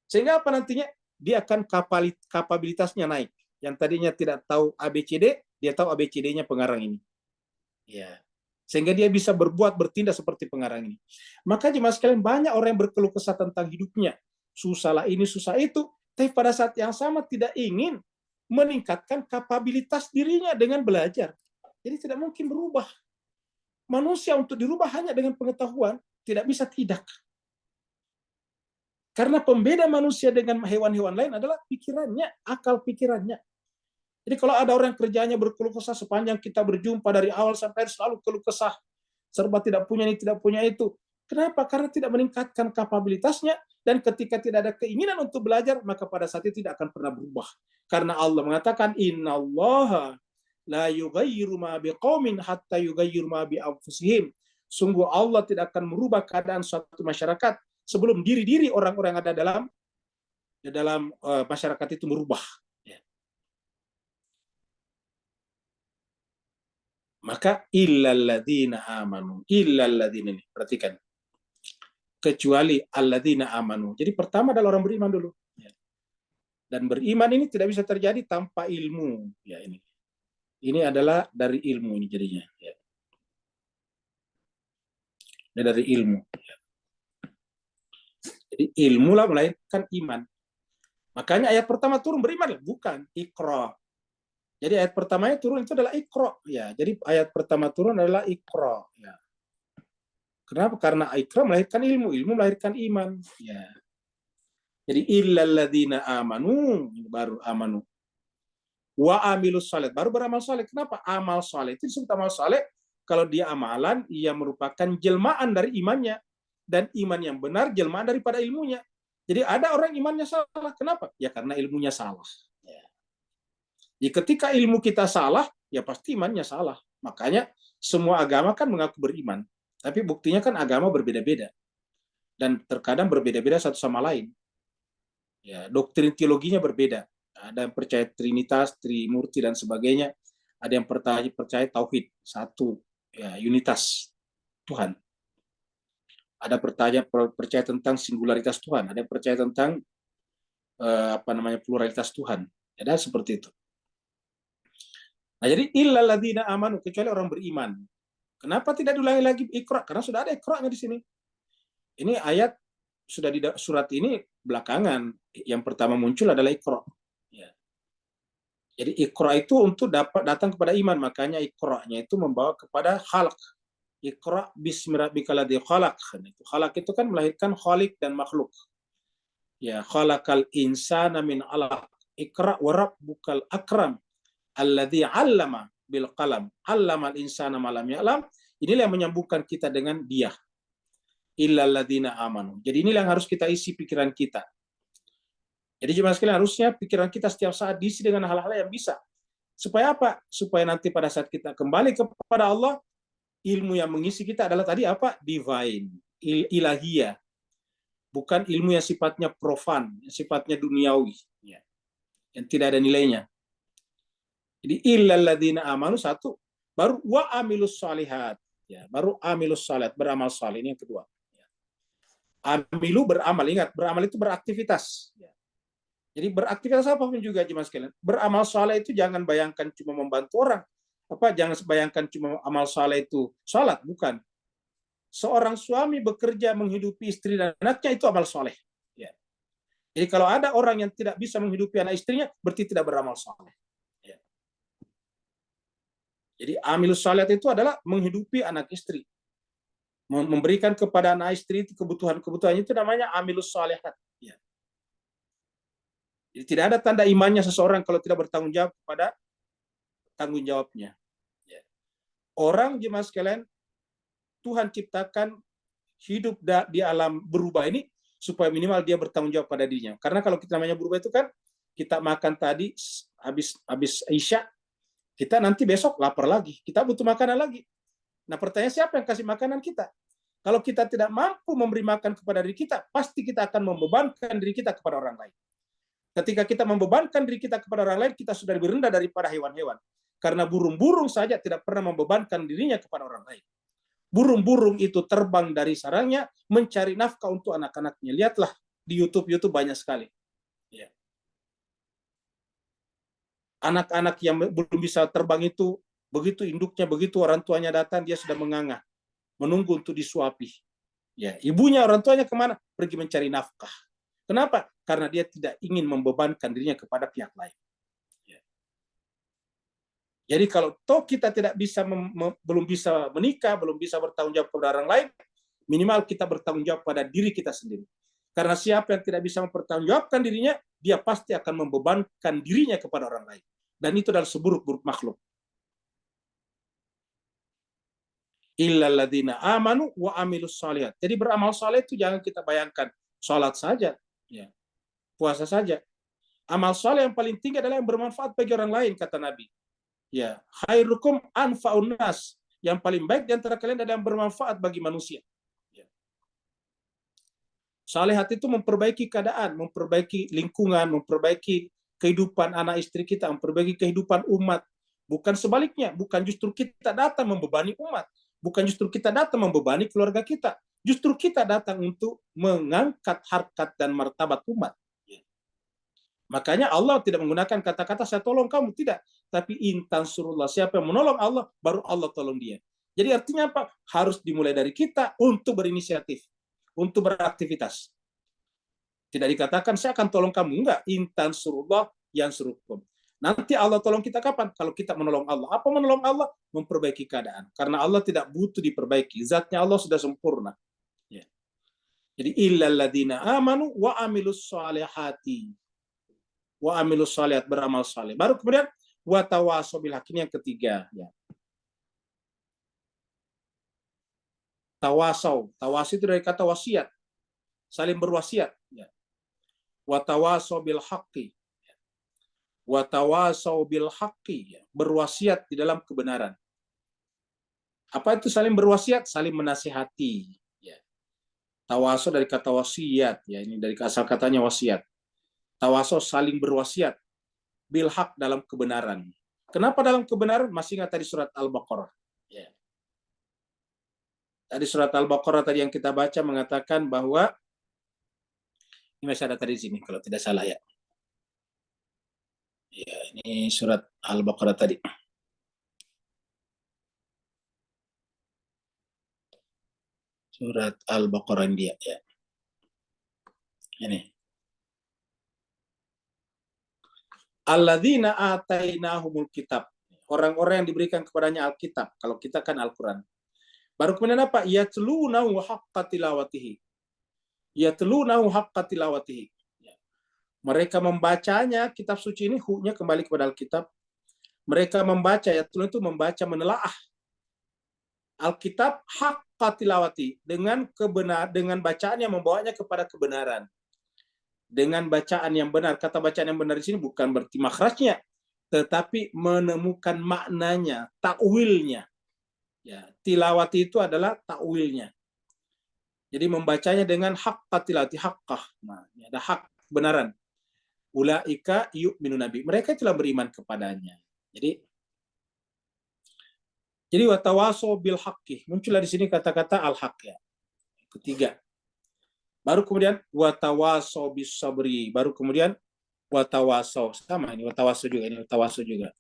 [SPEAKER 1] Sehingga apa nantinya? Dia akan kapabilitasnya naik. Yang tadinya tidak tahu ABCD, dia tahu ABCD-nya pengarang ini. Ya. Sehingga dia bisa bertindak seperti pengarang ini. Maka jemaah sekalian, banyak orang yang berkeluh kesah tentang hidupnya. Susahlah ini, susah itu. Tapi pada saat yang sama tidak ingin meningkatkan kapabilitas dirinya dengan belajar. Jadi tidak mungkin berubah. Manusia untuk dirubah hanya dengan pengetahuan, tidak bisa tidak. Karena pembeda manusia dengan hewan-hewan lain adalah pikirannya, akal pikirannya. Jadi kalau ada orang kerjanya berkeluh kesah sepanjang kita berjumpa dari awal sampai selalu keluh kesah, serba tidak punya ini, tidak punya itu. Kenapa? Karena tidak meningkatkan kapabilitasnya, dan ketika tidak ada keinginan untuk belajar, maka pada saat itu tidak akan pernah berubah. Karena Allah mengatakan, innallaha la yughayyiru ma biqaumin hatta yughayyiru ma bi anfusihim. Sungguh Allah tidak akan merubah keadaan suatu masyarakat sebelum diri-diri orang-orang yang ada dalam masyarakat itu merubah. Ya. Maka illalladzina amanu, illalladzina ini perhatikan. Kecuali alladzina amanu. Jadi pertama adalah orang beriman dulu. Ya. Dan beriman ini tidak bisa terjadi tanpa ilmu. Ya, ini adalah dari ilmu ini jadinya. Ya. Dari ilmu. Ya. Jadi ilmu lah melahirkan iman. Makanya ayat pertama turun beriman, bukan Iqra. Jadi ayat pertamanya turun itu adalah Iqra. Ya, jadi ayat pertama turun adalah Iqra. Ya. Kenapa? Karena Iqra melahirkan ilmu, ilmu melahirkan iman. Ya. Jadi illalladzina amanu, baru amanu. Wa amilus salih, baru beramal saleh. Kenapa? Amal saleh itu disebut amal saleh kalau dia amalan, ia merupakan jelmaan dari imannya, dan iman yang benar jelmaan daripada ilmunya. Jadi ada orang imannya salah, kenapa? Ya karena ilmunya salah. Ya. Jadi ketika ilmu kita salah, ya pasti imannya salah. Makanya semua agama kan mengaku beriman, tapi buktinya kan agama berbeda-beda, dan terkadang berbeda-beda satu sama lain. Ya, doktrin teologinya berbeda. Ada yang percaya Trinitas, Trimurti dan sebagainya. Ada yang percaya tauhid, satu, ya, unitas Tuhan. Ada percaya tentang singularitas Tuhan. Ada yang percaya tentang pluralitas Tuhan. Ada seperti itu. Nah, jadi illalladzina amanu, kecuali orang beriman. Kenapa tidak diulangi lagi Iqra? Karena sudah ada Iqra-nya di sini. Ini ayat sudah di surat ini belakangan. Yang pertama muncul adalah Iqra. Ya. Jadi Iqra itu untuk datang kepada iman, makanya Iqra-nya itu membawa kepada khalq. Iqra bismi rabbikal ladzi khalaq. Khalaq itu kan melahirkan khaliq dan makhluk. Ya, khalaqal insana min 'alaq. Iqra wa rabbukal akram alladzi 'allama bil qalam 'allamal insana ma lam ya'lam. Inilah yang menyambungkan kita dengan dia. Illal ladzina amanu. Jadi inilah yang harus kita isi pikiran kita. Jadi jemaah sekalian, harusnya pikiran kita setiap saat diisi dengan hal-hal yang bisa. Supaya apa? Supaya nanti pada saat kita kembali kepada Allah, ilmu yang mengisi kita adalah tadi apa? Divine, ilahiyah. Bukan ilmu yang sifatnya profan, yang sifatnya duniawi, ya, yang tidak ada nilainya. Jadi illal ladzina amanu satu, baru wa amilus shalihat, ya, baru amilus shalihat, beramal saleh, ini yang kedua. Ya. Amilu beramal, ingat, beramal itu beraktivitas. Ya. Jadi beraktivitas apapun juga jemaah sekalian. Beramal saleh itu jangan bayangkan cuma membantu orang. Jangan bayangkan cuma amal saleh itu salat, bukan. Seorang suami bekerja menghidupi istri dan anaknya itu amal soleh. Ya. Jadi kalau ada orang yang tidak bisa menghidupi anak istrinya, berarti tidak beramal soleh. Ya. Jadi amilus shalihat itu adalah menghidupi anak istri. Memberikan kepada anak istri itu kebutuhan-kebutuhannya itu namanya amilus shalihat. Ya. Jadi tidak ada tanda imannya seseorang kalau tidak bertanggung jawab kepada tanggung jawabnya. Ya. Orang jemaah sekalian, Tuhan ciptakan hidup di alam berubah ini supaya minimal dia bertanggung jawab pada dirinya. Karena kalau kita namanya berubah itu kan kita makan tadi habis Isya, kita nanti besok lapar lagi, kita butuh makanan lagi. Nah pertanyaan, siapa yang kasih makanan kita? Kalau kita tidak mampu memberi makan kepada diri kita, pasti kita akan membebankan diri kita kepada orang lain. Ketika kita membebankan diri kita kepada orang lain, kita sudah lebih rendah daripada hewan-hewan. Karena burung-burung saja tidak pernah membebankan dirinya kepada orang lain. Burung-burung itu terbang dari sarangnya mencari nafkah untuk anak-anaknya. Lihatlah di YouTube banyak sekali. Ya. Anak-anak yang belum bisa terbang itu, begitu induknya, begitu orang tuanya datang, dia sudah menganga, menunggu untuk disuapi. Ya, ibunya, orang tuanya kemana? Pergi mencari nafkah. Kenapa? Karena dia tidak ingin membebankan dirinya kepada pihak lain. Jadi kalau toh kita tidak bisa belum bisa menikah, belum bisa bertanggung jawab kepada orang lain, minimal kita bertanggung jawab pada diri kita sendiri. Karena siapa yang tidak bisa mempertanggungjawabkan dirinya, dia pasti akan membebankan dirinya kepada orang lain. Dan itu adalah seburuk-buruk makhluk. Illal ladzina amanu wa amilus shalihat. Jadi beramal saleh itu jangan kita bayangkan salat saja, ya, puasa saja. Amal saleh yang paling tinggi adalah yang bermanfaat bagi orang lain, kata Nabi. Ya, khairukum anfa'un nas. Yang paling baik di antara kalian adalah yang bermanfaat bagi manusia. Ya. Salihat itu memperbaiki keadaan, memperbaiki lingkungan, memperbaiki kehidupan anak istri kita, memperbaiki kehidupan umat. Bukan sebaliknya, bukan justru kita datang membebani umat, bukan justru kita datang membebani keluarga kita. Justru kita datang untuk mengangkat harkat dan martabat umat. Makanya Allah tidak menggunakan kata-kata saya tolong kamu, tidak. Tapi intan surullah, siapa yang menolong Allah, baru Allah tolong dia. Jadi artinya apa? Harus dimulai dari kita untuk berinisiatif, untuk beraktivitas. Tidak dikatakan saya akan tolong kamu, enggak. Intan surullah yang surukum. Nanti Allah tolong kita kapan? Kalau kita menolong Allah. Apa menolong Allah? Memperbaiki keadaan. Karena Allah tidak butuh diperbaiki. Zatnya Allah sudah sempurna. Ya. Jadi illal ladzina amanu wa amilus shalihati. Wa amilus shalihat, beramal saleh. Baru kemudian wa tawasau bil haq, ini yang ketiga, ya. Tawasau itu dari kata wasiat, saling berwasiat, ya. Wa tawasau bil haqqi. Wa tawasau bil haqqi, ya. Berwasiat di dalam kebenaran. Apa itu saling berwasiat? Saling menasihati, ya. Tawasau dari kata wasiat, ya, ini dari asal katanya wasiat. Tawasau saling berwasiat bil haq, dalam kebenaran. Kenapa dalam kebenaran? Masih ingat tadi surat Al-Baqarah. Ya. Tadi surat Al-Baqarah tadi yang kita baca mengatakan bahwa ini masih ada tadi di sini kalau tidak salah, ya. Ya, ini surat Al-Baqarah tadi. Surat Al-Baqarah dia, ya. Ini. Alladzina atainahumul kitab. Orang-orang yang diberikan kepadanya Alkitab. Kalau kita kan Al-Quran. Baru kemudian apa? Yatlunahu haqqa tilawatihi. Yatlunahu haqqa tilawatihi. Mereka membacanya, kitab suci ini huknya kembali kepada Alkitab. Mereka membaca, ya Tuhan itu membaca, menelaah Alkitab haqqa tilawati, dengan bacaan yang membawanya kepada kebenaran. Dengan bacaan yang benar. Kata bacaan yang benar di sini bukan berarti makhrajnya, tetapi menemukan maknanya, takwilnya. Ya, tilawati itu adalah takwilnya. Jadi membacanya dengan haqqa tilawati, haqqah. Nah, ini ada hak, kebenaran. Ulaika yu'minu nabi. Mereka telah beriman kepadanya. Jadi watawaso bil haqqi. Muncullah di sini kata-kata al-haq, ya. Ketiga. Baru kemudian watawaso bis sabri. Baru kemudian watawaso. Sama ini watawaso juga, ini watawaso juga.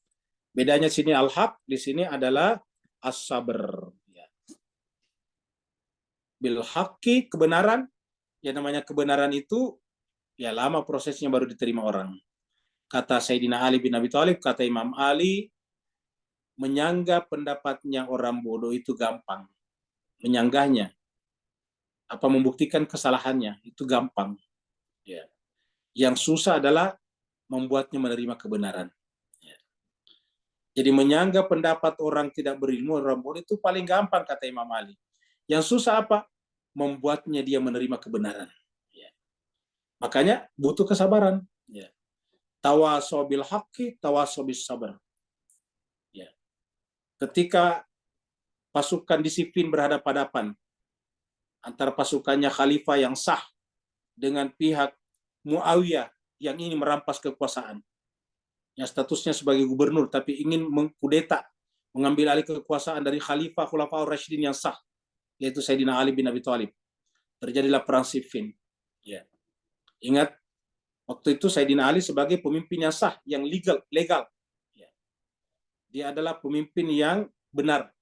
[SPEAKER 1] Bedanya sini al-haq, di sini adalah as-sabr. Ya. Bil haqqi, kebenaran. Ya, namanya kebenaran itu ya lama prosesnya baru diterima orang. Kata Sayyidina Ali bin Abi Thalib, kata Imam Ali, menyanggah pendapatnya orang bodoh itu gampang. Menyanggahnya, apa membuktikan kesalahannya, itu gampang. Ya. Yang susah adalah membuatnya menerima kebenaran. Ya. Jadi menyanggah pendapat orang tidak berilmu, orang bodoh itu paling gampang, kata Imam Ali. Yang susah apa? Membuatnya dia menerima kebenaran. Ya. Makanya butuh kesabaran. Ya. Tawaso bil haqqi, tawaso bis sabar. Ya. Ketika pasukan disiplin berhadapan-hadapan antara pasukannya khalifah yang sah dengan pihak Muawiyah yang ingin merampas kekuasaan, yang statusnya sebagai gubernur tapi ingin mengkudeta, mengambil alih kekuasaan dari khalifah Khulafaur Rasyidin yang sah, yaitu Sayyidina Ali bin Abi Thalib. Terjadilah perang Siffin. Ya. Ingat, waktu itu Sayyidina Ali sebagai pemimpin yang sah, yang legal. Ya. Dia adalah pemimpin yang benar.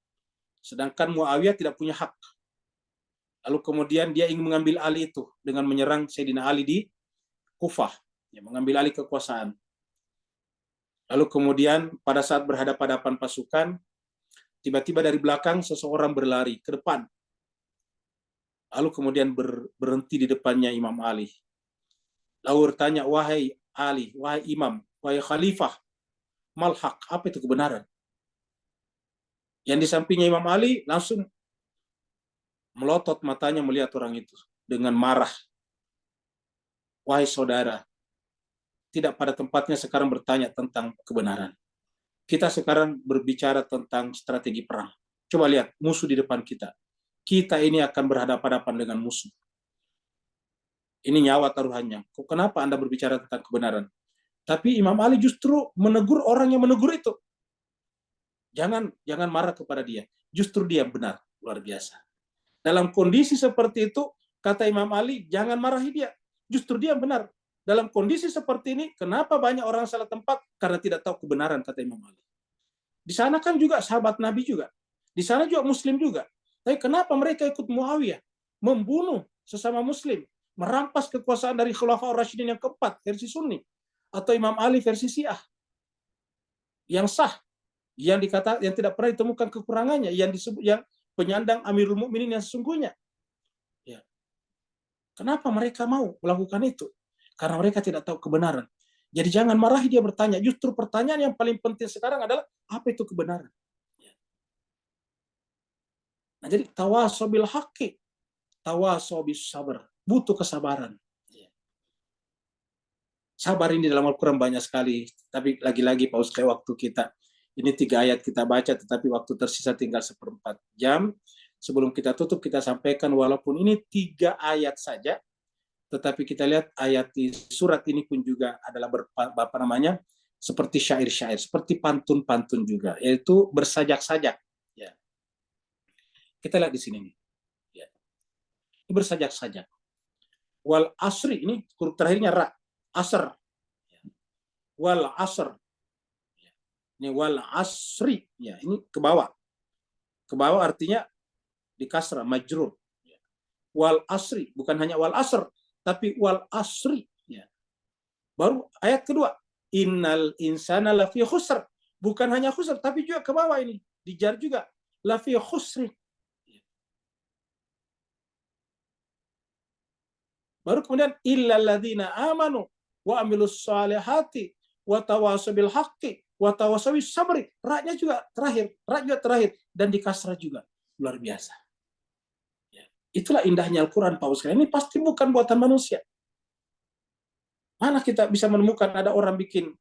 [SPEAKER 1] Sedangkan Muawiyah tidak punya hak. Lalu kemudian dia ingin mengambil alih itu dengan menyerang Sayyidina Ali di Kufah, ya, mengambil alih kekuasaan. Lalu kemudian pada saat berhadapan-hadapan pasukan, tiba-tiba dari belakang seseorang berlari ke depan. Lalu kemudian berhenti di depannya Imam Ali. Lalu bertanya, wahai Ali, wahai Imam, wahai Khalifah, mal haq, apa itu kebenaran? Yang di sampingnya Imam Ali langsung melotot matanya melihat orang itu dengan marah. Wahai saudara, tidak pada tempatnya sekarang bertanya tentang kebenaran. Kita sekarang berbicara tentang strategi perang. Coba lihat musuh di depan kita. Kita ini akan berhadapan-hadapan dengan musuh. Ini nyawa taruhannya. Kenapa Anda berbicara tentang kebenaran? Tapi Imam Ali justru menegur orang yang menegur itu. Jangan marah kepada dia. Justru dia benar, luar biasa. Dalam kondisi seperti itu, kata Imam Ali, jangan marahi dia. Justru dia benar. Dalam kondisi seperti ini, kenapa banyak orang salah tempat? Karena tidak tahu kebenaran, kata Imam Ali. Di sana kan juga sahabat Nabi juga. Di sana juga Muslim juga. Tapi kenapa mereka ikut Muawiyah? Membunuh sesama Muslim. Merampas kekuasaan dari Khulafaur Rasyidin yang keempat, versi Sunni. Atau Imam Ali versi Syiah. Yang sah. Yang tidak pernah ditemukan kekurangannya. Yang disebut yang penyandang Amirul Mukminin yang sesungguhnya. Ya. Kenapa mereka mau melakukan itu? Karena mereka tidak tahu kebenaran. Jadi jangan marahi dia bertanya. Justru pertanyaan yang paling penting sekarang adalah apa itu kebenaran? Ya. Nah, jadi tawaso bil haqqi, tawaso bis sabar. Butuh kesabaran. Ya. Sabar ini dalam Al-Quran banyak sekali. Tapi lagi-lagi Pak Ustaz, waktu kita ini 3 ayat kita baca, tetapi waktu tersisa tinggal 1/4 jam. Sebelum kita tutup, kita sampaikan walaupun ini 3 ayat saja, tetapi kita lihat ayat di surat ini pun juga adalah seperti syair-syair, seperti pantun-pantun juga, yaitu bersajak-sajak. Ya. Kita lihat di sini nih. Ya. Ini bersajak-sajak. Wal asri, ini huruf terakhirnya ra, asr. Ya. Wal asr. Ini wal asri, ya, ini ke bawah. Ke bawah artinya di kasrah, majrur. Ya. Wal asri, bukan hanya wal asr, tapi wal asri. Ya. Baru ayat kedua, innal insana lafi khusr. Bukan hanya khusr, tapi juga ke bawah ini. Dijar juga, lafi khusri. Ya. Baru kemudian, illal ladzina amanu. wa amilus salihati wa tawassaw bil haqqi wa tawassaw bis sabri. Ra-nya juga terakhir, ra juga terakhir, dan di kasrah juga. Luar biasa. Ya. Itulah indahnya Al-Quran, Pak Ustaz. Ini pasti bukan buatan manusia. Mana kita bisa menemukan ada orang bikin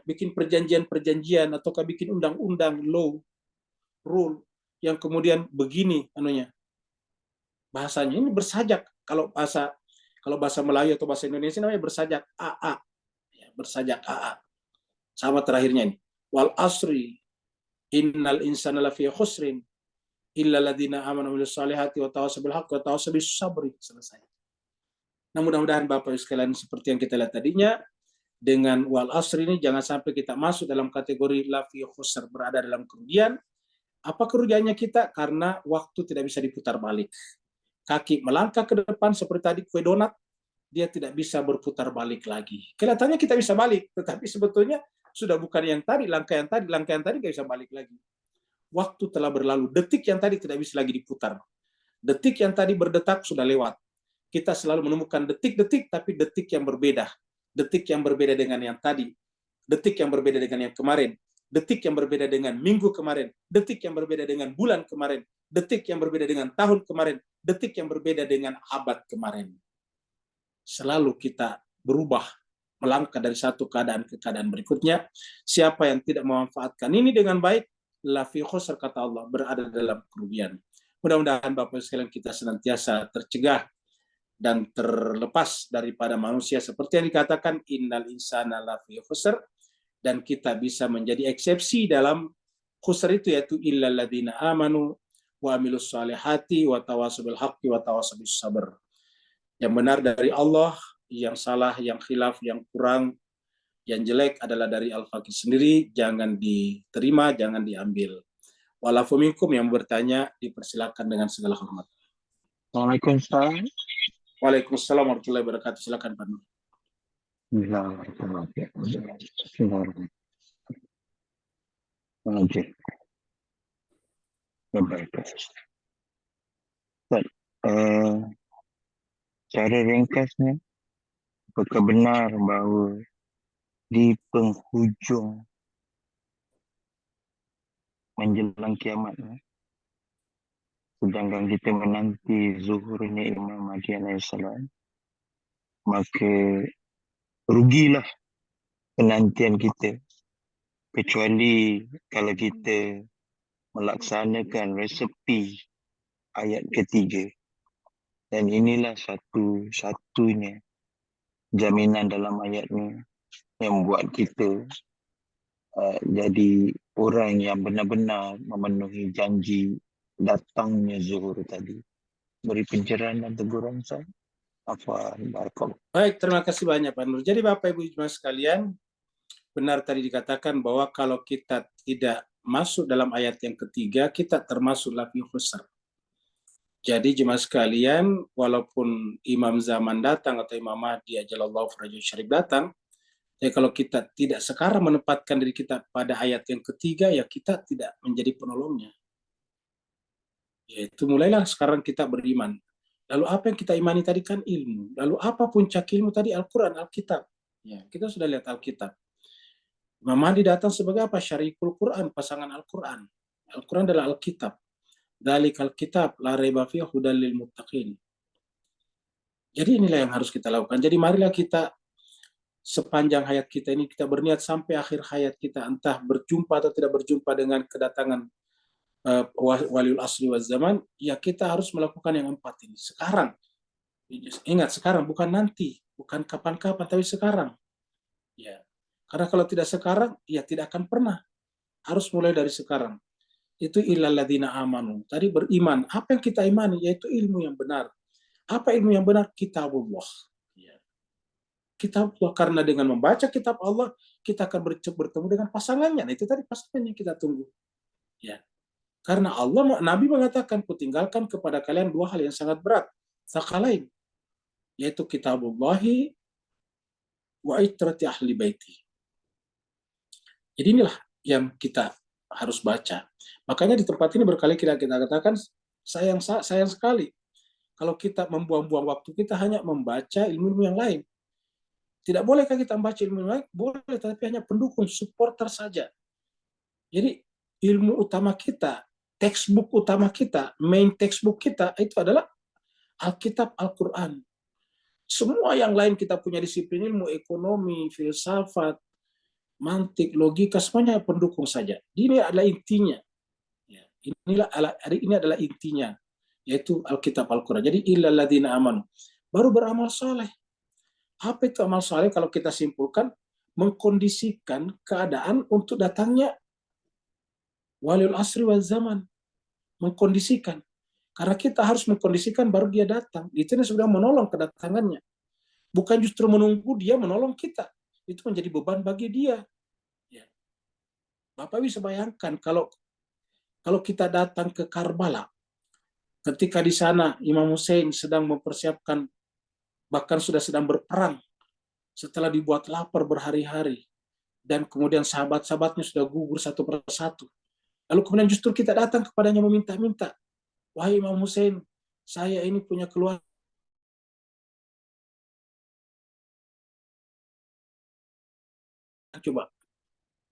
[SPEAKER 1] bikin perjanjian ataukah bikin undang-undang, law, rule yang kemudian begini bahasanya ini bersajak. Kalau bahasa Melayu atau bahasa Indonesia namanya bersajak AA. Ya, bersajak AA. Sama terakhirnya ini. Wal asri innal insana lafi khusrin illa alladziina aamanu wa amilus shalihati wa tawassaw bil haqqi wa tawassaw bis sabri. Selesai. Nah, mudah-mudahan Bapak Ibu sekalian seperti yang kita lihat tadinya, dengan wal asri ini jangan sampai kita masuk dalam kategori lafi khusr, berada dalam kerugian. Apa kerugiannya kita? Karena waktu tidak bisa diputar balik. Kaki melangkah ke depan seperti tadi kue donat, dia tidak bisa berputar balik lagi. Kelihatannya kita bisa balik, tetapi sebetulnya sudah bukan yang tadi, langkah yang tadi nggak bisa balik lagi. Waktu telah berlalu, detik yang tadi tidak bisa lagi diputar. Detik yang tadi berdetak sudah lewat. Kita selalu menemukan detik-detik, tapi detik yang berbeda. Detik yang berbeda dengan yang tadi. Detik yang berbeda dengan yang kemarin. Detik yang berbeda dengan minggu kemarin. Detik yang berbeda dengan bulan kemarin. Detik yang berbeda dengan tahun kemarin. Detik yang berbeda dengan abad kemarin. Selalu kita berubah, melangkah dari satu keadaan ke keadaan berikutnya. Siapa yang tidak memanfaatkan ini dengan baik, lafi khusr, kata Allah, berada dalam kerugian. Mudah-mudahan Bapak sekalian kita senantiasa tercegah dan terlepas daripada manusia seperti yang dikatakan innal insana lafi khusr, dan kita bisa menjadi eksepsi dalam khusr itu, yaitu illal ladzina amanu wa amilus salihati wa tawassaw bil haqqi wa tawassaw bis sabr. Yang benar dari Allah, yang salah, yang khilaf, yang kurang, yang jelek adalah dari Al-Faqih sendiri. Jangan diterima, jangan diambil. Walafu minkum, yang bertanya dipersilakan dengan segala hormat.
[SPEAKER 3] Waalaikumsalam.
[SPEAKER 1] Waalaikumsalam warahmatullahi wabarakatuh. Silakan Pak Nur.
[SPEAKER 3] Cara ringkasnya, apakah benar bahawa di penghujung menjelang kiamat, sedangkan kita menanti zuhurnya Imam Mahdi alaihissalam, maka rugilah penantian kita, kecuali kalau kita melaksanakan resepi ayat ketiga. Dan inilah satu-satunya jaminan dalam ayat ini yang membuat kita jadi orang yang benar-benar memenuhi janji datangnya zuhur tadi. Beri pencerahan dan teguran saya.
[SPEAKER 1] Baik, terima kasih banyak Pak Nur. Jadi Bapak Ibu jemaah sekalian, benar tadi dikatakan bahwa kalau kita tidak masuk dalam ayat yang ketiga, kita termasuk lafi khusr. Jadi jemaah sekalian, walaupun imam zaman datang atau Imam Mahdi ajalallahu farajahu syarif datang, ya kalau kita tidak sekarang menempatkan diri kita pada ayat yang ketiga, ya kita tidak menjadi penolongnya. Yaitu mulailah sekarang kita beriman. Lalu apa yang kita imani tadi kan ilmu. Lalu apa puncak ilmu tadi? Al-Quran, Alkitab. Ya, kita sudah lihat Alkitab. Imam Mahdi datang sebagai apa? Syarikul Quran, pasangan Al-Quran. Al-Quran adalah Alkitab. Dalikal kitab la raiba fihi hudal lil muttaqin. Jadi inilah yang harus kita lakukan. Jadi marilah kita sepanjang hayat kita ini kita berniat sampai akhir hayat kita, entah berjumpa atau tidak berjumpa dengan kedatangan waliul asri wal zaman, ya kita harus melakukan yang 4 ini sekarang. Ingat, sekarang, bukan nanti, bukan kapan-kapan, tapi sekarang. Ya. Karena kalau tidak sekarang, ya tidak akan pernah. Harus mulai dari sekarang. Itu illal ladzina amanu. Tadi beriman. Apa yang kita imani? Yaitu ilmu yang benar. Apa ilmu yang benar? Kitabullah. Ya. Kitabullah, karena dengan membaca kitab Allah, kita akan bertemu dengan pasangannya. Nah, itu tadi pasangannya kita tunggu. Ya. Karena Allah, Nabi mengatakan, kutinggalkan kepada kalian 2 hal yang sangat berat. Tsaqalain. Yaitu kitabullahi wa itrati ahli baiti. Jadi inilah yang kita harus baca. Makanya di tempat ini berkali-kali kita katakan, sayang sekali kalau kita membuang-buang waktu kita hanya membaca ilmu-ilmu yang lain. Tidak bolehkah kita membaca ilmu yang lain? Boleh, tapi hanya pendukung, supporter saja. Jadi ilmu utama kita, textbook utama kita, main textbook kita itu adalah Alkitab, Al-Quran. Semua yang lain kita punya disiplin ilmu, ekonomi, filsafat, mantik, logika, semuanya pendukung saja. Ini adalah intinya. Ya, ini adalah intinya, yaitu Alkitab, Al-Quran. Jadi illal ladzina amanu, baru beramal soleh. Apa itu amal soleh? Kalau kita simpulkan, mengkondisikan keadaan untuk datangnya waliul asri wal zaman. Mengkondisikan. Karena kita harus mengkondisikan baru dia datang. Itu sudah menolong kedatangannya. Bukan justru menunggu dia menolong kita. Itu menjadi beban bagi dia. Ya. Bapak bisa bayangkan kalau kita datang ke Karbala, ketika di sana Imam Hussein sedang mempersiapkan, bahkan sudah sedang berperang, setelah dibuat lapar berhari-hari, dan kemudian sahabat-sahabatnya sudah gugur satu persatu. Lalu kemudian justru kita datang kepadanya meminta-minta, wahai Imam Hussein, saya ini punya keluarga. Coba.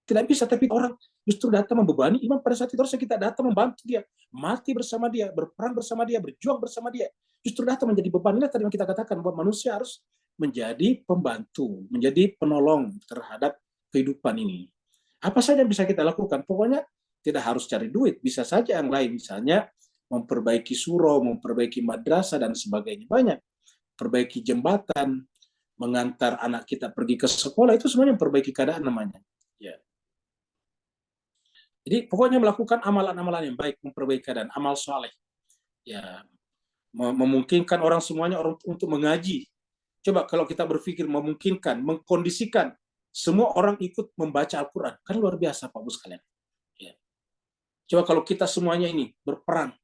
[SPEAKER 1] Tidak bisa, tapi orang justru datang membebani imam. Pada saat itu harusnya kita datang membantu dia, mati bersama dia, berperang bersama dia, berjuang bersama dia. Justru datang menjadi beban. Ini tadi yang kita katakan, bahwa manusia harus menjadi pembantu, menjadi penolong terhadap kehidupan ini. Apa saja yang bisa kita lakukan? Pokoknya tidak harus cari duit, bisa saja yang lain, misalnya memperbaiki surau, memperbaiki madrasah, dan sebagainya. Banyak. Perbaiki jembatan, mengantar anak kita pergi ke sekolah, itu semuanya memperbaiki keadaan namanya. Ya. Jadi pokoknya melakukan amalan-amalan yang baik, memperbaiki keadaan, amal soleh. Ya, memungkinkan orang semuanya untuk mengaji. Coba kalau kita berpikir memungkinkan, mengkondisikan semua orang ikut membaca Al-Quran, kan luar biasa Pak Bu sekalian. Ya. Coba kalau kita semuanya ini berperan,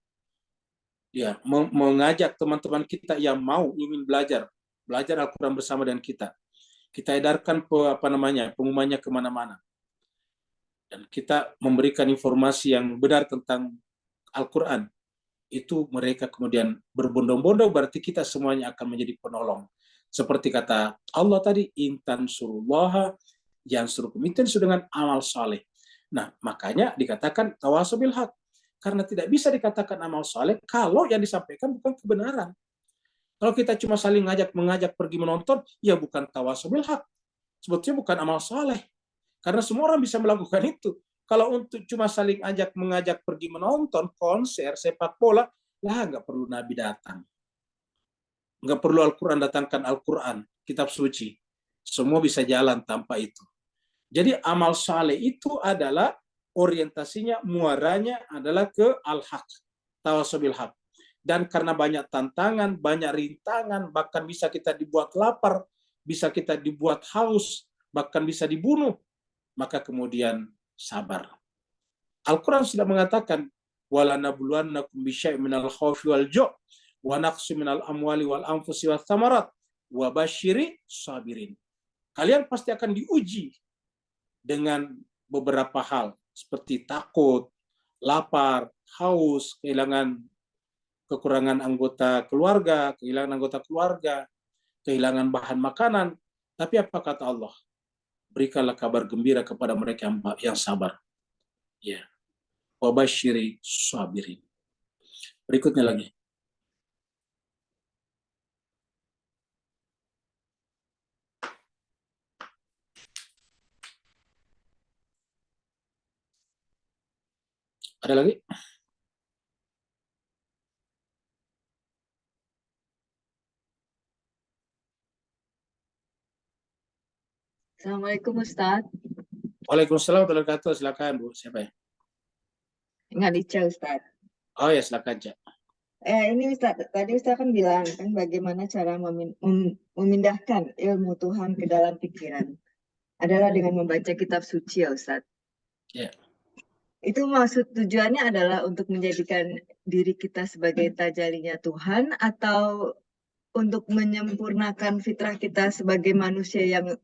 [SPEAKER 1] ya, mengajak teman-teman kita yang mau ingin belajar Al-Quran bersama dengan kita edarkan pengumumannya kemana-mana. Dan kita memberikan informasi yang benar tentang Al-Quran, itu mereka kemudian berbondong-bondong, berarti kita semuanya akan menjadi penolong. Seperti kata Allah tadi, intan surullaha yang suruh itu dengan amal saleh. Nah, makanya dikatakan tawasau bil haq. Karena tidak bisa dikatakan amal saleh kalau yang disampaikan bukan kebenaran. Kalau kita cuma saling mengajak pergi menonton, ya bukan tawasau bil haq. Sebetulnya bukan amal saleh. Karena semua orang bisa melakukan itu. Kalau untuk cuma saling mengajak pergi menonton konser sepak bola, lah nggak perlu Nabi datang. Nggak perlu Al-Quran datangkan Al-Quran, kitab suci. Semua bisa jalan tanpa itu. Jadi amal saleh itu adalah orientasinya, muaranya adalah ke al-haq, tawasau bil haq. Dan karena banyak tantangan, banyak rintangan, bahkan bisa kita dibuat lapar, bisa kita dibuat haus, bahkan bisa dibunuh, maka kemudian sabar. Al-Quran sudah mengatakan, وَلَنَبْلُوَنَّكُمْ بِشَيْءٍ مِنَ الْخَوْفِ وَالْجُوعِ وَنَقْصٍ مِنَ الْأَمْوَالِ وَالْأَنْفُسِ وَالثَّمَرَاتِ وَبَشِّرِ الصَّابِرِينَ. Kalian pasti akan diuji dengan beberapa hal, seperti takut, lapar, haus, kekurangan anggota keluarga, kehilangan bahan makanan. Tapi apa kata Allah? Berikanlah kabar gembira kepada mereka yang sabar. Ya. Wabasyiri sabirin. Berikutnya lagi. Ada lagi?
[SPEAKER 4] Assalamualaikum Ustaz.
[SPEAKER 1] Waalaikumsalam warahmatullahi wabarakatuh. Silakan Bu, siapa ya?
[SPEAKER 4] Ngalica Ustaz.
[SPEAKER 1] Oh ya, silakan Cak.
[SPEAKER 4] Ini Ustaz, tadi Ustaz kan bilang kan bagaimana cara memindahkan ilmu Tuhan ke dalam pikiran adalah dengan membaca kitab suci ya Ustaz.
[SPEAKER 1] Ya.
[SPEAKER 4] Itu maksud tujuannya adalah untuk menjadikan diri kita sebagai tajalinya Tuhan atau untuk menyempurnakan fitrah kita sebagai manusia yang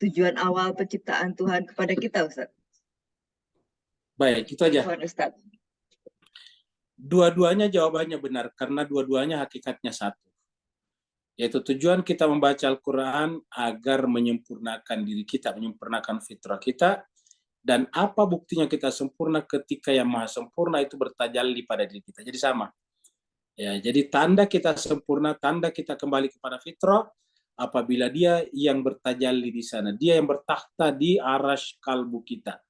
[SPEAKER 4] tujuan awal penciptaan Tuhan kepada kita Ustaz?
[SPEAKER 1] Baik, itu aja.
[SPEAKER 4] Ustaz.
[SPEAKER 1] Dua-duanya jawabannya benar, karena dua-duanya hakikatnya satu. Yaitu tujuan kita membaca Al-Quran agar menyempurnakan diri kita, menyempurnakan fitrah kita. Dan apa buktinya kita sempurna? Ketika yang maha sempurna itu bertajalli pada diri kita. Jadi sama. Ya, jadi tanda kita sempurna, tanda kita kembali kepada fitrah, apabila dia yang bertajalli di sana. Dia yang bertakhta di arash kalbu kita.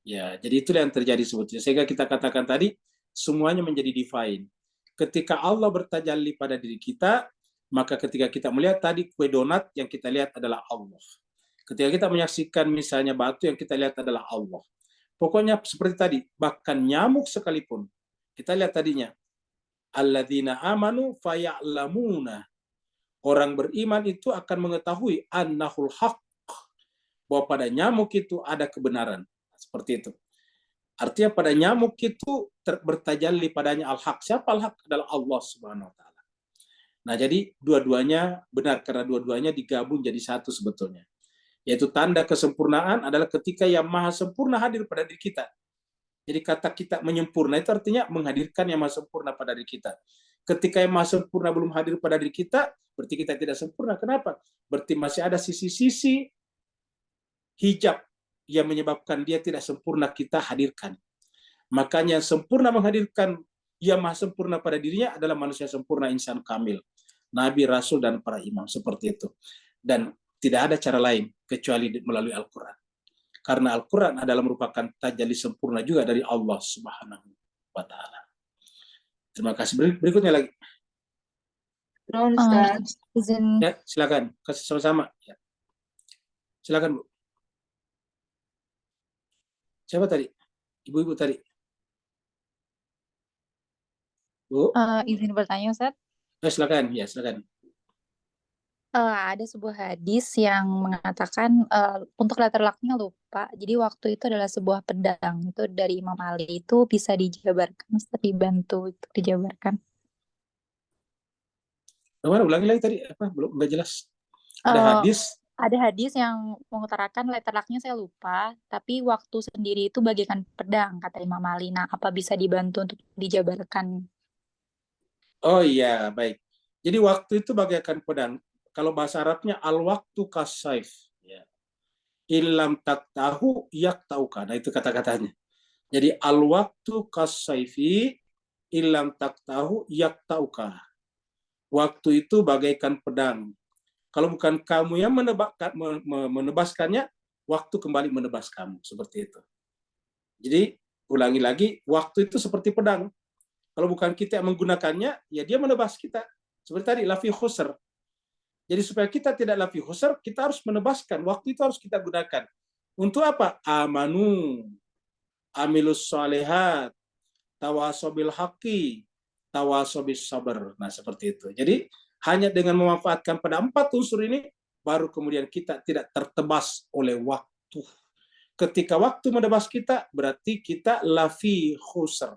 [SPEAKER 1] Ya, jadi itulah yang terjadi sebetulnya. Sehingga kita katakan tadi, semuanya menjadi divine. Ketika Allah bertajalli pada diri kita, maka ketika kita melihat tadi kue donat, yang kita lihat adalah Allah. Ketika kita menyaksikan misalnya batu, yang kita lihat adalah Allah. Pokoknya seperti tadi, bahkan nyamuk sekalipun. Kita lihat tadinya, alladzina amanu faya'lamuna. Orang beriman itu akan mengetahui annahul haq, bahwa pada nyamuk itu ada kebenaran. Seperti itu. Artinya pada nyamuk itu bertajalli padanya al-haq. Siapa al-haq? Adalah Allah Subhanahu wa Ta'ala. Nah, jadi dua-duanya benar, karena dua-duanya digabung jadi satu sebetulnya. Yaitu tanda kesempurnaan adalah ketika yang maha sempurna hadir pada diri kita. Jadi kata kita menyempurna itu artinya menghadirkan yang maha sempurna pada diri kita. Ketika yang maha sempurna belum hadir pada diri kita, berarti kita tidak sempurna. Kenapa? Berarti masih ada sisi-sisi hijab yang menyebabkan dia tidak sempurna kita hadirkan. Makanya yang sempurna menghadirkan yang maha sempurna pada dirinya adalah manusia sempurna, insan kamil. Nabi, Rasul, dan para imam. Seperti itu. Dan tidak ada cara lain kecuali melalui Al-Quran. Karena Al-Quran adalah merupakan tajalli sempurna juga dari Allah Subhanahu wa Ta'ala. Terima kasih. Berikutnya lagi. Ya, silakan. Kasih sama-sama. Ya. Silakan, Bu. Siapa tadi? Ibu-ibu tadi. Bu?
[SPEAKER 5] Izin bertanya, Ustaz.
[SPEAKER 1] Silakan. Ya, silakan.
[SPEAKER 5] Ada sebuah hadis yang mengatakan untuk latar belakangnya lupa. Jadi waktu itu adalah sebuah pedang. Itu dari Imam Ali. Itu bisa dijabarkan, Ustaz, dibantu untuk dijabarkan.
[SPEAKER 1] Bagaimana? Ulangi lagi tadi. Apa? Belum, nggak jelas. Ada hadis.
[SPEAKER 5] Ada hadis yang mengutarakan latar belakangnya saya lupa. Tapi waktu sendiri itu bagaikan pedang, kata Imam Ali. Nah, apa bisa dibantu untuk dijabarkan? Oh
[SPEAKER 1] iya, baik. Jadi waktu itu bagaikan pedang. Kalau bahasa Arabnya al-waktu kasaif. Ya. Illam taktahu yaktauka. Nah, itu kata-katanya. Jadi al-waktu kasaifi illam taktahu yaktauka. Waktu itu bagaikan pedang. Kalau bukan kamu yang menebaskannya, waktu kembali menebas kamu. Seperti itu. Jadi, ulangi lagi, waktu itu seperti pedang. Kalau bukan kita yang menggunakannya, ya dia menebas kita. Seperti tadi, lafi khusr. Jadi supaya kita tidak lafi khusr, kita harus menebaskan. Waktu itu harus kita gunakan. Untuk apa? Amanu, amilus shalihat, tawasobil haqi, tawasobis sabar. Nah, seperti itu. Jadi, hanya dengan memanfaatkan pada 4 unsur ini, baru kemudian kita tidak tertebas oleh waktu. Ketika waktu menebas kita, berarti kita lafi khusr,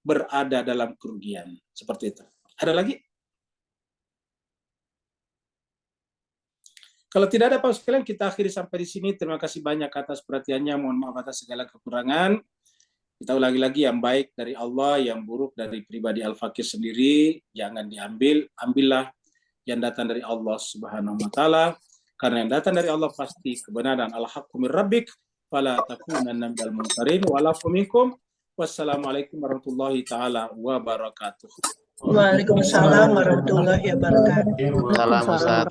[SPEAKER 1] berada dalam kerugian. Seperti itu. Ada lagi? Kalau tidak ada Pak sekalian, kita akhiri sampai di sini. Terima kasih banyak atas perhatiannya. Mohon maaf atas segala kekurangan. Kita ulangi lagi, yang baik dari Allah, yang buruk dari pribadi Al-Fakir sendiri, jangan diambil. Ambillah yang datang dari Allah Subhanahu wa Ta'ala. Karena yang datang dari Allah pasti kebenaran. Al-haqqu min rabbik, fala takunanna minal mumtarin, walafu minkum. Wassalamualaikum warahmatullahi ta'ala wabarakatuh.
[SPEAKER 6] Waalaikumsalam warahmatullahi wabarakatuh.
[SPEAKER 3] Salam Ustaz.